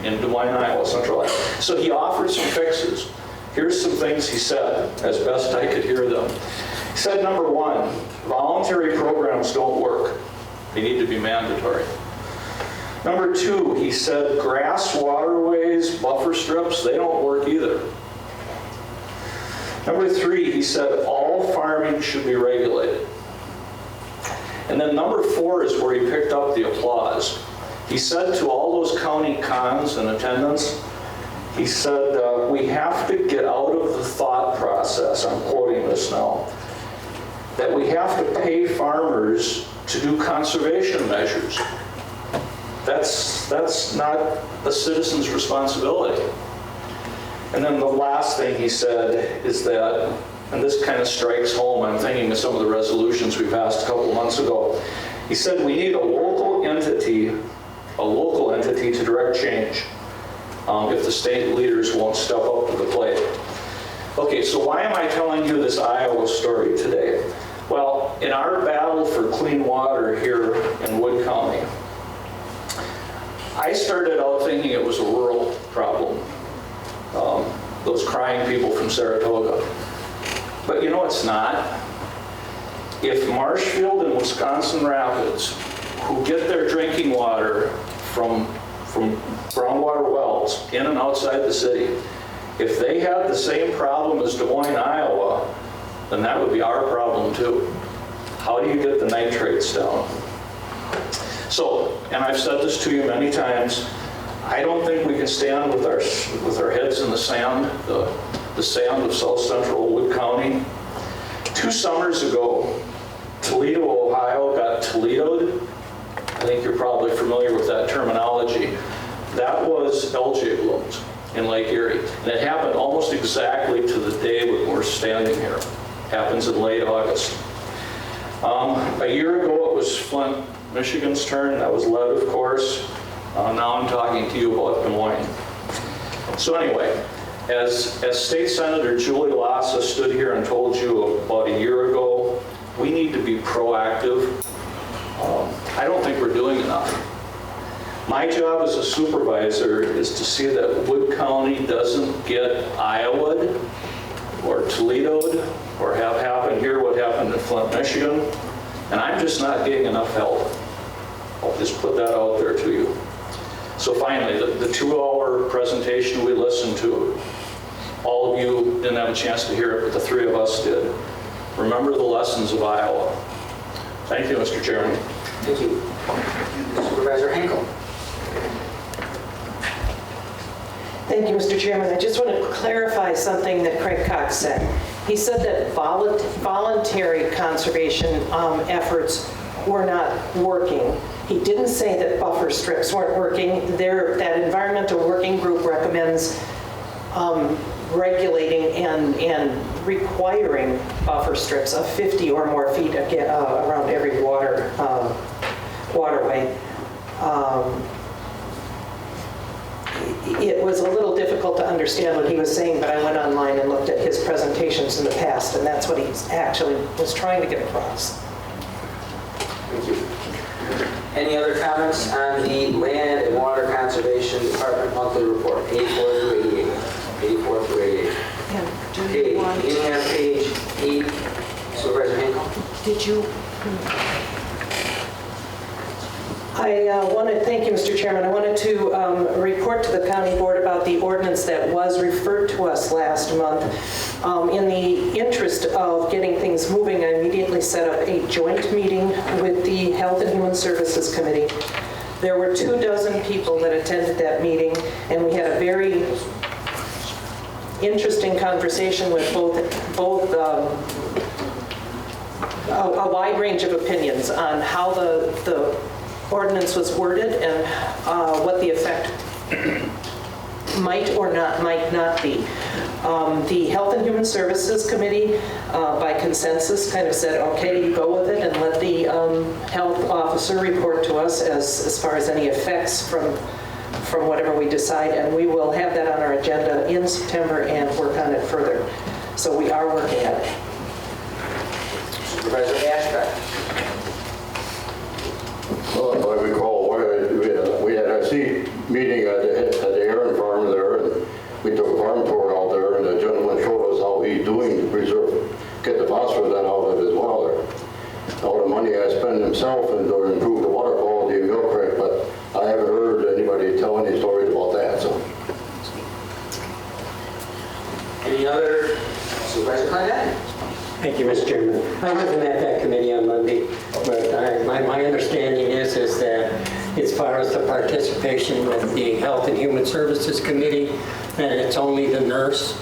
in Des Moines, Iowa, central Iowa. So he offered some fixes. Here's some things he said, as best I could hear them. He said, number 1, voluntary programs don't work. They need to be mandatory. Number 2, he said, grass waterways, buffer strips, they don't work either. Number 3, he said, all farming should be regulated. And then number 4 is where he picked up the applause. He said to all those county cons in attendance, he said, we have to get out of the thought process, I'm quoting this now, that we have to pay farmers to do conservation measures. That's not a citizen's responsibility. And then the last thing he said is that, and this kind of strikes home, I'm thinking of some of the resolutions we passed a couple months ago. He said we need a local entity to direct change if the state leaders won't step up to the plate. Okay, so why am I telling you this Iowa story today? Well, in our battle for clean water here in Wood County, I started out thinking it was a rural problem. Those crying people from Saratoga. But you know it's not. If Marshfield and Wisconsin Rapids, who get their drinking water from groundwater wells in and outside the city, if they had the same problem as Des Moines, Iowa, then that would be our problem too. How do you get the nitrates down? So, and I've said this to you many times, I don't think we can stand with our heads in the sand, the sand of South Central Wood County. 2 summers ago, Toledo, Ohio got Toledoed. I think you're probably familiar with that terminology. That was algae blooms in Lake Erie. And it happened almost exactly to the day when we're standing here. It happens in late August. A year ago, it was Flint, Michigan's turn. That was lead, of course. Now I'm talking to you about Des Moines. So anyway, as State Senator Julie Lassa stood here and told you about a year ago, we need to be proactive. I don't think we're doing enough. My job as a supervisor is to see that Wood County doesn't get Iowa'd or Toledo'd or have happen here what happened in Flint, Michigan. And I'm just not getting enough help. I'll just put that out there to you. So finally, the 2-hour presentation we listened to, All of you didn't have a chance to hear it, but the three of us did. Remember the lessons of Iowa. Thank you, Mr. Chairman. Thank you. Supervisor Hinkle. Thank you, Mr. Chairman. I just want to clarify something that Craig Cox said. He said that voluntary conservation efforts were not working. He didn't say that buffer strips weren't working. That environmental working group recommends regulating and requiring buffer strips of 50 or more feet around every waterway. It was a little difficult to understand what he was saying, but I went online and looked at his presentations in the past, and that's what he actually was trying to get across. Thank you. Any other comments on the Land and Water Conservation Department monthly report, 84 through 88? 84 through 88. Okay, beginning on page 8, Supervisor Hinkle. Did you? Thank you, Mr. Chairman. I wanted to report to the county board about the ordinance that was referred to us last month. In the interest of getting things moving, I immediately set up a joint meeting with the Health and Human Services Committee. There were 24 people that attended that meeting, and we had a very interesting conversation with both a wide range of opinions on how the ordinance was worded and what the effect might not be. The Health and Human Services Committee, by consensus, kind of said, okay, you go with it and let the health officer report to us as far as any effects from whatever we decide, and we will have that on our agenda in September and work on it further. So we are working at it. Supervisor Ashcraft. Well, if I recall, we had a seed meeting at the Aaron farm there, and we took a farm tour out there, and the gentleman showed us how he's doing to get the phosphorus out of his well there. All the money I spent himself and to improve the water quality of Milk Creek, but I haven't heard anybody tell any stories about that. So. Any other? Supervisor Clinton? Thank you, Mr. Chairman. I wasn't at that committee on Monday, but my understanding is that as far as the participation with the Health and Human Services Committee, that it's only the nurse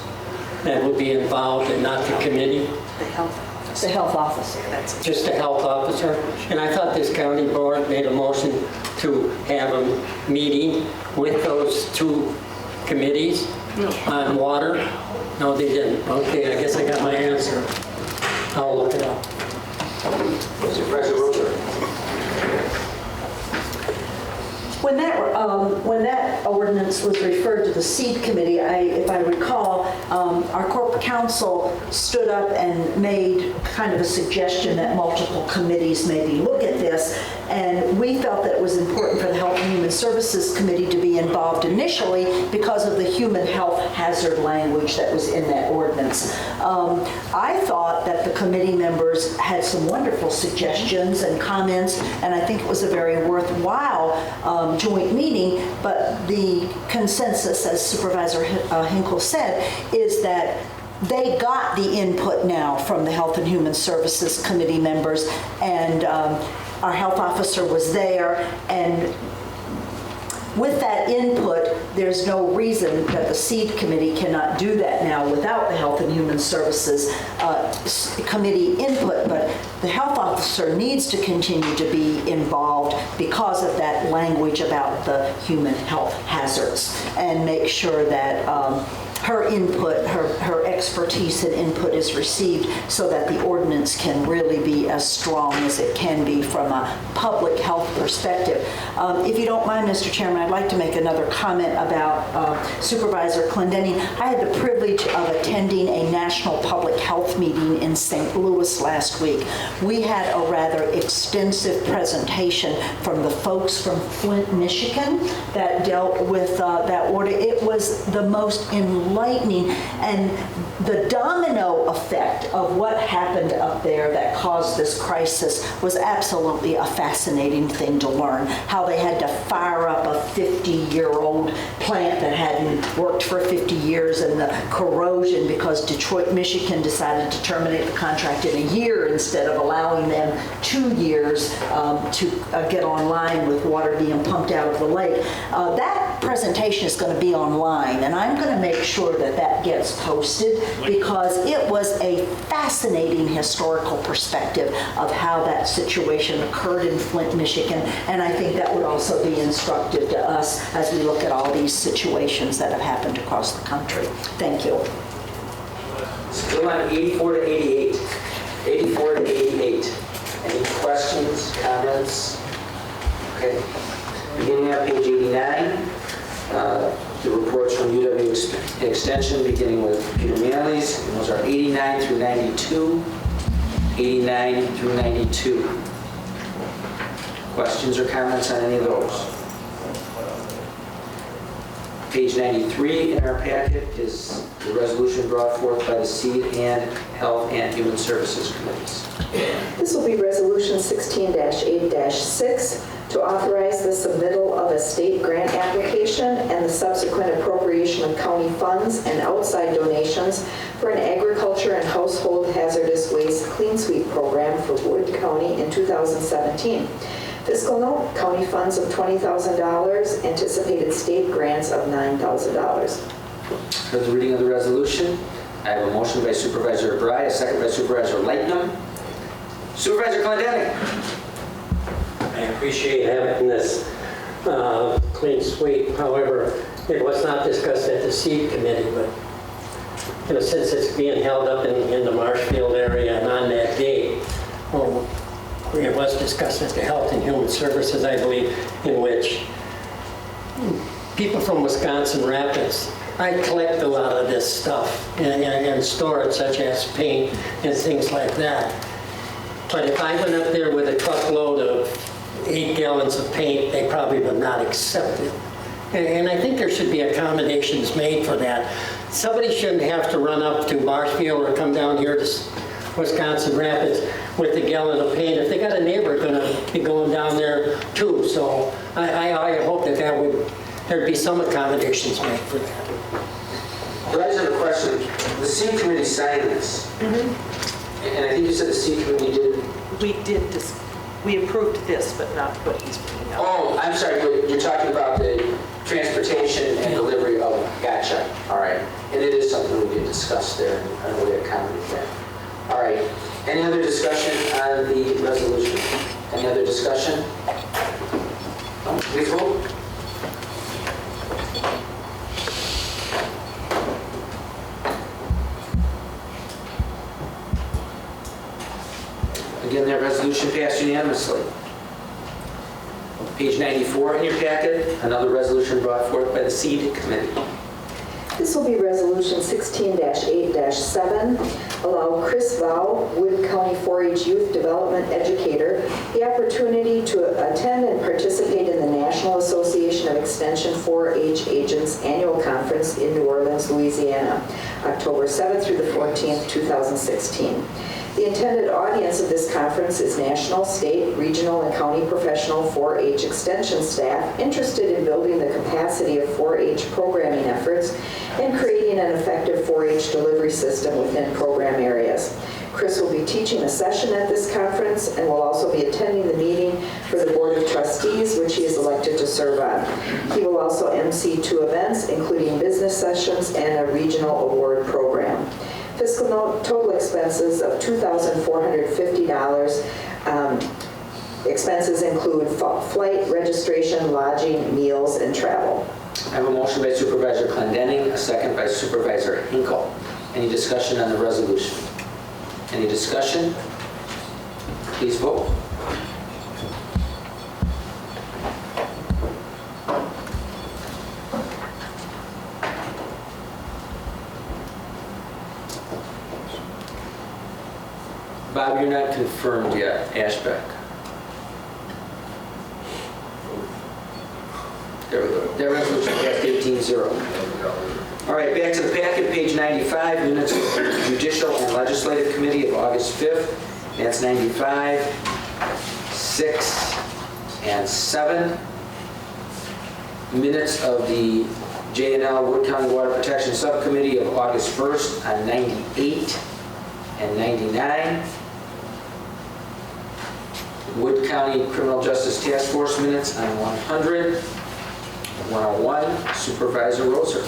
that will be involved and not the committee. The health officer. That's just the health officer. And I thought this county board made a motion to have a meeting with those two committees on water. No, they didn't. Okay, I guess I got my answer. I'll look it up. Supervisor Roper. When that ordinance was referred to the seed committee, if I recall, our corporate counsel stood up and made kind of a suggestion that multiple committees maybe look at this, and we felt that it was important for the Health and Human Services Committee to be involved initially because of the human health hazard language that was in that ordinance. I thought that the committee members had some wonderful suggestions and comments, and I think it was a very worthwhile joint meeting, but the consensus, as Supervisor Hinkle said, is that they got the input now from the Health and Human Services Committee members, and our health officer was there, and with that input, there's no reason that the seed committee cannot do that now without the Health and Human Services committee input, but the health officer needs to continue to be involved because of that language about the human health hazards, and make sure that her input, her expertise and input is received so that the ordinance can really be as strong as it can be from a public health perspective. If you don't mind, Mr. Chairman, I'd like to make another comment about Supervisor Clendenny. I had the privilege of attending a national public health meeting in St. Louis last week. We had a rather extensive presentation from the folks from Flint, Michigan that dealt with that order. It was the most enlightening, and the domino effect of what happened up there that caused this crisis was absolutely a fascinating thing to learn. How they had to fire up a 50-year-old plant that hadn't worked for 50 years, and the corrosion because Detroit, Michigan decided to terminate the contract in a year instead of allowing them 2 years to get online with water being pumped out of the lake. That presentation is going to be online, and I'm going to make sure that that gets posted, because it was a fascinating historical perspective of how that situation occurred in Flint, Michigan, and I think that would also be instructive to us as we look at all these situations that have happened across the country. Thank you. Still on 84 to 88. 84 to 88. Any questions, comments? Okay. Beginning on page 89, the reports from UW Extension, beginning with Peter Manley's. And those are 89 through 92. 89 through 92. Questions or comments on any of those? Page 93 in our packet is the resolution brought forth by the Seed and Health and Human Services Committees. This will be Resolution 16-8-6 to authorize the submittal of a state grant application and the subsequent appropriation of county funds and outside donations for an agriculture and household hazardous waste clean sweep program for Wood County in 2017. Fiscal note, county funds of $20,000, anticipated state grants of $9,000. Heard the reading of the resolution. I have a motion by Supervisor Bry, a second by Supervisor Lightnum. Supervisor Clendenning. I appreciate having this clean sweep. However, it was not discussed at the Seed Committee, but since it's being held up in the Marshfield area and on that day, it was discussed at the Health and Human Services, I believe, in which people from Wisconsin Rapids, I collect a lot of this stuff and store it, such as paint and things like that. But if I went up there with a truckload of 8 gallons of paint, they probably would not accept it. And I think there should be accommodations made for that. Somebody shouldn't have to run up to Marshfield or come down here to Wisconsin Rapids with a gallon of paint. If they got a neighbor going to be going down there too. So I hope that there'd be some accommodations made for that. But I just have a question. The Seed Committee signed this. Mm-hmm. And I think you said the Seed Committee did. We did this. We approved this, but not what he's putting out. Oh, I'm sorry, but you're talking about the transportation and delivery of, gotcha. All right. And it is something we did discuss there, and I know we accommodate that. All right. Any other discussion on the resolution? Any other discussion? No? Please vote. Again, that resolution passed unanimously. Page 94 in your packet, another resolution brought forth by the Seed Committee. This will be Resolution 16-8-7, allow Chris Vow, Wood County 4-H Youth Development Educator, the opportunity to attend and participate in the National Association of Extension 4-H Agents Annual Conference in New Orleans, Louisiana, October 7th through the 14th, 2016. The intended audience of this conference is national, state, regional, and county professional 4-H extension staff interested in building the capacity of 4-H programming efforts and creating an effective 4-H delivery system within program areas. Chris will be teaching a session at this conference and will also be attending the meeting for the Board of Trustees, which he is elected to serve on. He will also MC 2 events, including business sessions and a regional award program. Fiscal note, total expenses of $2,450. Expenses include flight, registration, lodging, meals, and travel. I have a motion by Supervisor Clendenning, a second by Supervisor Hinkle. Any discussion on the resolution? Any discussion? Please vote. Bob, you're not confirmed yet. Ashbeck. There we go. That resolution passed 18-0. All right, back to the packet, page 95, minutes of the Judicial and Legislative Committee of August 5th. That's 95, 6, and 7. Minutes of the J&L Wood County Water Protection Subcommittee of August 1st on 98 and 99. Wood County Criminal Justice Task Force minutes on 100, 101, Supervisor Roser.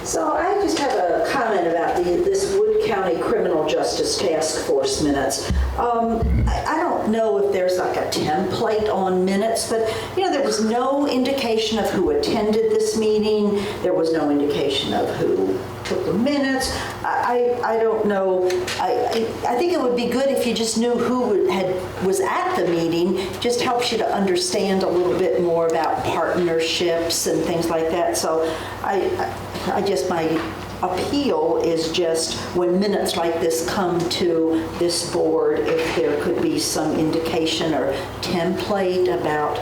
So I just have a comment about this Wood County Criminal Justice Task Force minutes. I don't know if there's like a template on minutes, but there was no indication of who attended this meeting. There was no indication of who took the minutes. I don't know. I think it would be good if you just knew who was at the meeting. Just helps you to understand a little bit more about partnerships and things like that. So my appeal is just when minutes like this come to this board, if there could be some indication or template about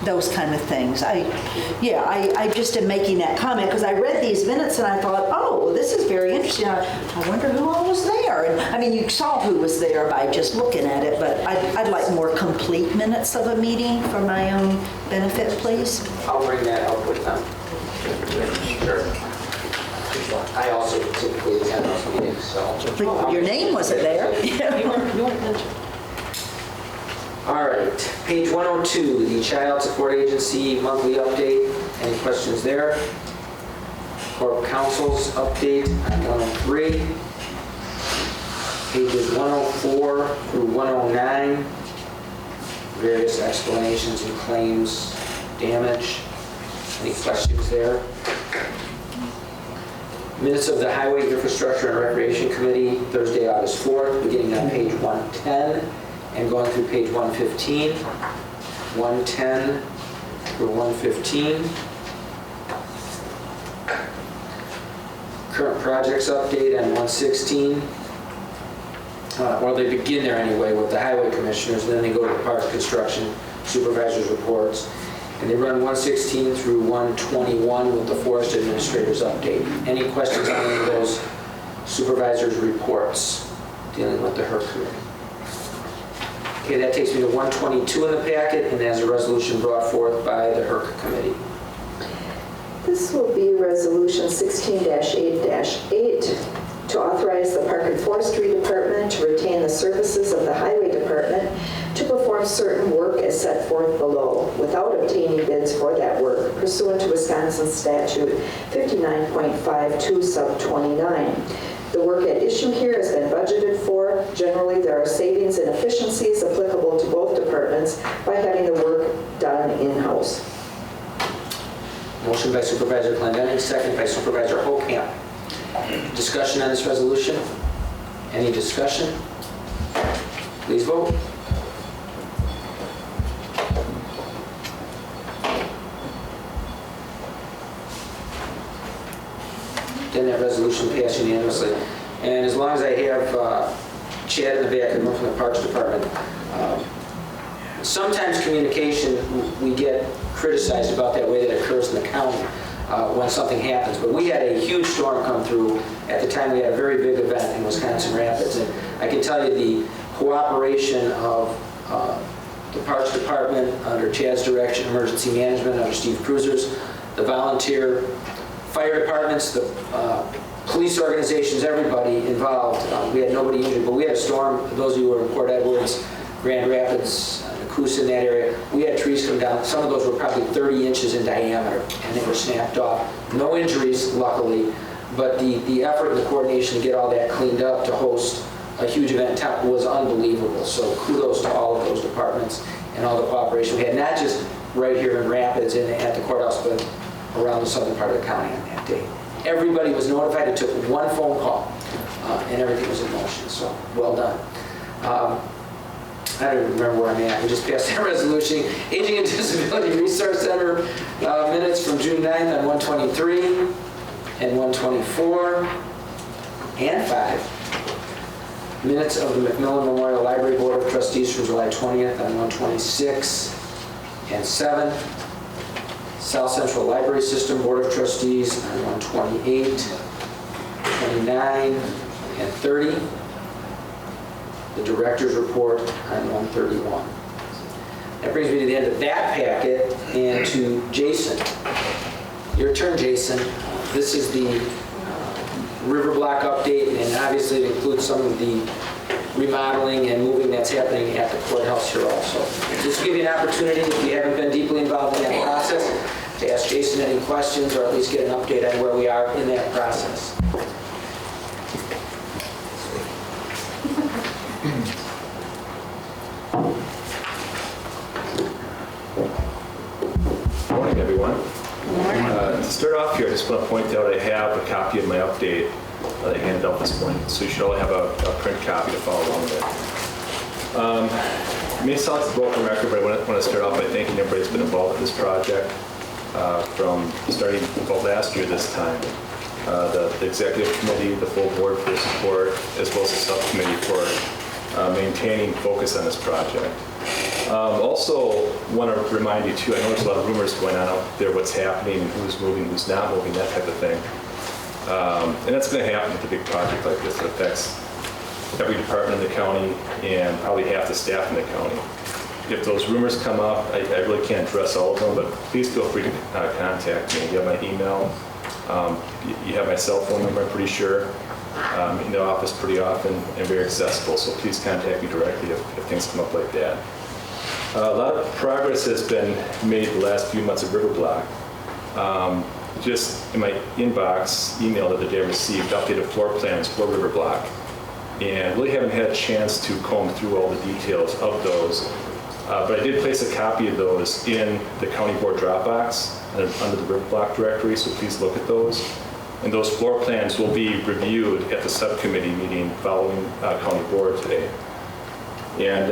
those kind of things. I just am making that comment because I read these minutes and I thought, oh, this is very interesting. I wonder who all was there. And I mean, you saw who was there by just looking at it, but I'd like more complete minutes of a meeting for my own benefit, please. I'll bring that up with them. Sure. I also typically attend those meetings, so. But your name wasn't there. You weren't mentioned. All right, page 102, the Child Support Agency monthly update. Any questions there? Corp Council's update on 103. Pages 104 through 109. Various explanations and claims, damage. Any questions there? Minutes of the Highway Infrastructure and Recreation Committee, Thursday, August 4th, beginning on page 110 and going through page 115, 110 through 115. Current projects update on 116. Well, they begin there anyway with the highway commissioners, and then they go to the park construction supervisors' reports. And they run 116 through 121 with the forest administrator's update. Any questions on any of those supervisors' reports dealing with the HERC committee? Okay, that takes me to 122 in the packet, and as a resolution brought forth by the HERC committee. This will be Resolution 16-8-8 to authorize the Park and Forestry Department to retain the services of the Highway Department to perform certain work as set forth below without obtaining bids for that work pursuant to Wisconsin Statute 59.52 sub 29. The work at issue here has been budgeted for. Generally, there are savings and efficiencies applicable to both departments by having the work done in-house. Motion by Supervisor Clendenning, second by Supervisor Hokamp. Discussion on this resolution? Any discussion? Please vote. Then that resolution passed unanimously. And as long as I have Chad in the back and from the Parks Department, sometimes communication, we get criticized about that way that occurs in the county when something happens. But we had a huge storm come through. At the time, we had a very big event in Wisconsin Rapids. And I can tell you the cooperation of the Parks Department under Chad's direction, Emergency Management under Steve Cruisers, the volunteer fire departments, the police organizations, everybody involved. We had nobody injured, but we had a storm. Those of you who were in Port Edwards, Grand Rapids, Coosa in that area, we had trees come down. Some of those were probably 30 inches in diameter, and they were snapped off. No injuries, luckily, but the effort and the coordination to get all that cleaned up to host a huge event was unbelievable. So kudos to all of those departments and all the cooperation we had, not just right here in Rapids and at the courthouse, but around the southern part of the county on that day. Everybody was notified. It took one phone call, and everything was in motion. So well done. I don't even remember where I'm at. We just passed that resolution. Aging and Disability Resource Center minutes from June 9th on 123 and 124 and 5. Minutes of the McMillan Memorial Library Board of Trustees from July 20th on 126 and 7. South Central Library System Board of Trustees on 128, 29, and 30. The director's report on 131. That brings me to the end of that packet and to Jason. Your turn, Jason. This is the river block update, and obviously it includes some of the remodeling and moving that's happening at the courthouse here also. Just to give you an opportunity, if you haven't been deeply involved in that process, to ask Jason any questions or at least get an update on where we are in that process. Morning, everyone. To start off here, I just want to point out I have a copy of my update that I handed out this morning, so you should all have a print copy to follow along with. It may sound like a broken record, but I want to start off by thanking everybody that's been involved in this project from starting about last year this time. The executive committee, the full board for support, as well as the subcommittee for maintaining focus on this project. Also want to remind you too, I know there's a lot of rumors going on out there, what's happening, who's moving, who's not moving, that type of thing. And that's going to happen with a big project like this. It affects every department in the county and probably half the staff in the county. If those rumors come up, I really can't address all of them, but please feel free to contact me. You have my email, you have my cell phone number, I'm pretty sure. In the office pretty often and very accessible, so please contact me directly if things come up like that. A lot of progress has been made the last few months of River Block. Just in my inbox, email that the day I received updated floor plans for River Block, and really haven't had a chance to comb through all the details of those. But I did place a copy of those in the county board Dropbox under the River Block directory, so please look at those. And those floor plans will be reviewed at the subcommittee meeting following county board today. And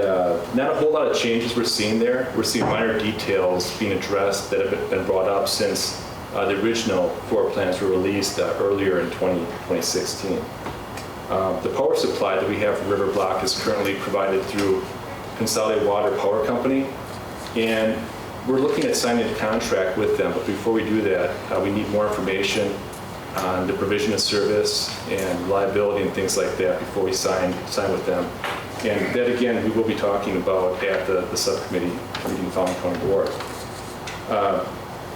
not a whole lot of changes we're seeing there. We're seeing minor details being addressed that have been brought up since the original floor plans were released earlier in 2016. The power supply that we have for River Block is currently provided through Consolidated Water Power Company. And we're looking at signing a contract with them, but before we do that, we need more information on the provision of service and reliability and things like that before we sign with them. And that, again, we will be talking about at the subcommittee meeting following county board.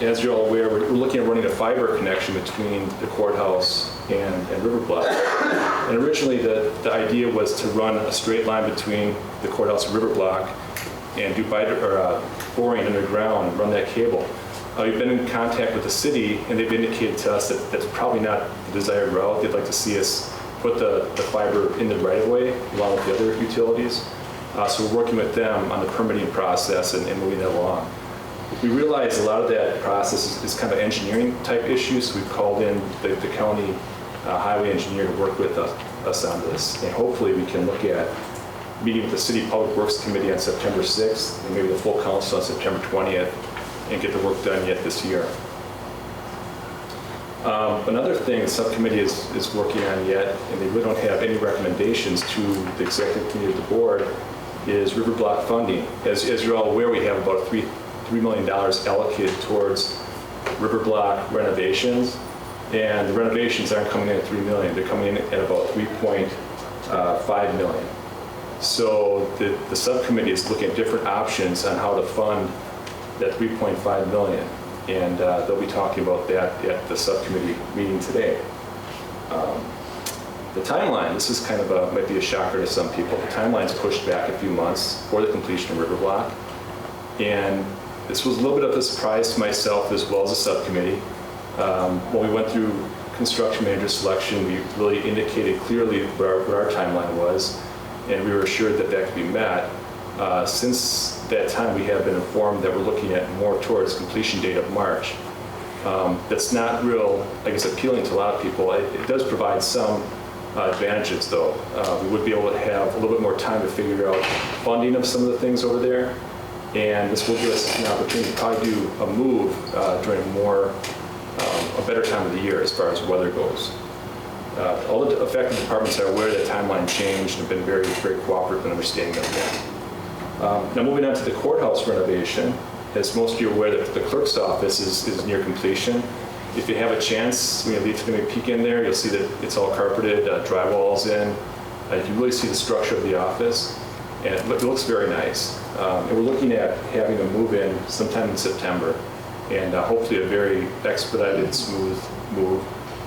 As you're all aware, we're looking at running a fiber connection between the courthouse and River Block. And originally, the idea was to run a straight line between the courthouse and River Block and do boring underground and run that cable. We've been in contact with the city, and they've indicated to us that that's probably not the desired route. They'd like to see us put the fiber in the right-of-way along with the other utilities. So we're working with them on the permitting process and moving that along. We realize a lot of that process is kind of engineering type issues, so we've called in the county highway engineer to work with us on this. And hopefully we can look at meeting with the City Public Works Committee on September 6th and maybe the full council on September 20th and get the work done yet this year. Another thing the subcommittee is working on yet, and they really don't have any recommendations to the executive committee of the board, is River Block funding. As you're all aware, we have about $3 million allocated towards River Block renovations, and the renovations aren't coming in at $3 million. They're coming in at about $3.5 million. So the subcommittee is looking at different options on how to fund that $3.5 million. And they'll be talking about that at the subcommittee meeting today. The timeline, this is kind of might be a shocker to some people. The timeline's pushed back a few months for the completion of River Block. And this was a little bit of a surprise to myself as well as the subcommittee. When we went through construction manager selection, we really indicated clearly what our timeline was, and we were assured that that could be met. Since that time, we have been informed that we're looking at more towards completion date of March. That's not real, I guess, appealing to a lot of people. It does provide some advantages, though. We would be able to have a little bit more time to figure out funding of some of the things over there, and this will give us an opportunity to probably do a move during a better time of the year as far as weather goes. All the affected departments are aware that timeline changed and have been very, very cooperative in understanding of that. Now moving on to the courthouse renovation, as most of you are aware, the clerk's office is near completion. If you have a chance, you can peek in there, you'll see that it's all carpeted, drywall's in. You can really see the structure of the office, and it looks very nice. And we're looking at having a move-in sometime in September, and hopefully a very expedited, smooth move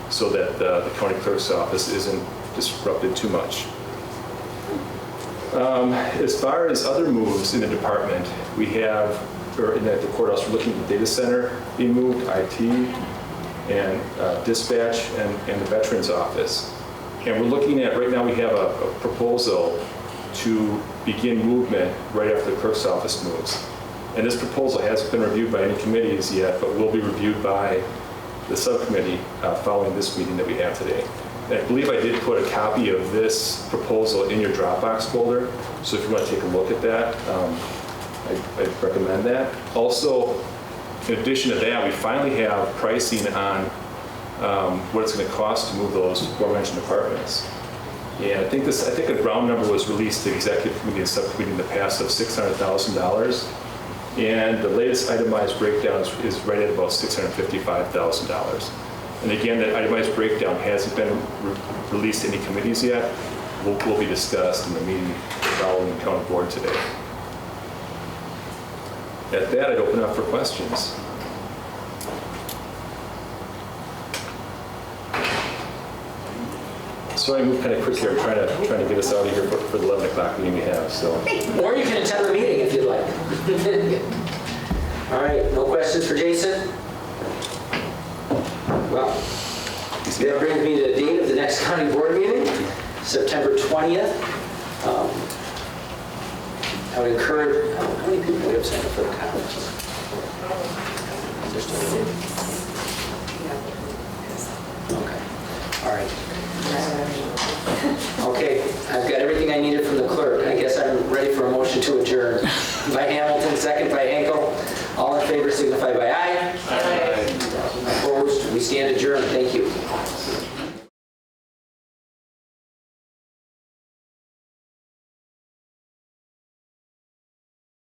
so that the county clerk's office isn't disrupted too much. As far as other moves in the department, we have, or at the courthouse, we're looking at the data center being moved, IT, and dispatch, and the veterans office. And we're looking at, right now we have a proposal to begin movement right after the clerk's office moves. And this proposal hasn't been reviewed by any committees yet, but will be reviewed by the subcommittee following this meeting that we have today. And I believe I did put a copy of this proposal in your Dropbox folder, so if you want to take a look at that, I recommend that. Also, in addition to that, we finally have pricing on what it's going to cost to move those aforementioned apartments. And I think a round number was released to the executive committee and subcommittee in the past of $600,000. And the latest itemized breakdown is right at about $655,000. And again, that itemized breakdown hasn't been released to any committees yet. Will be discussed in the meeting following the county board today. At that, I'd open up for questions. So I moved kind of quick here, trying to get us out of here for the 11 o'clock meeting we have. So. Or you can attend the meeting if you'd like. All right, no questions for Jason? Well, that brings me to the date of the next county board meeting, September 20th. I would encourage, how many people we have signed up for the conference? Okay, all right. Okay, I've got everything I needed from the clerk. I guess I'm ready for a motion to adjourn. By Hamilton, second by Henkel. All in favor signify by aye. Aye. Opposed? We stand adjourned. Thank you.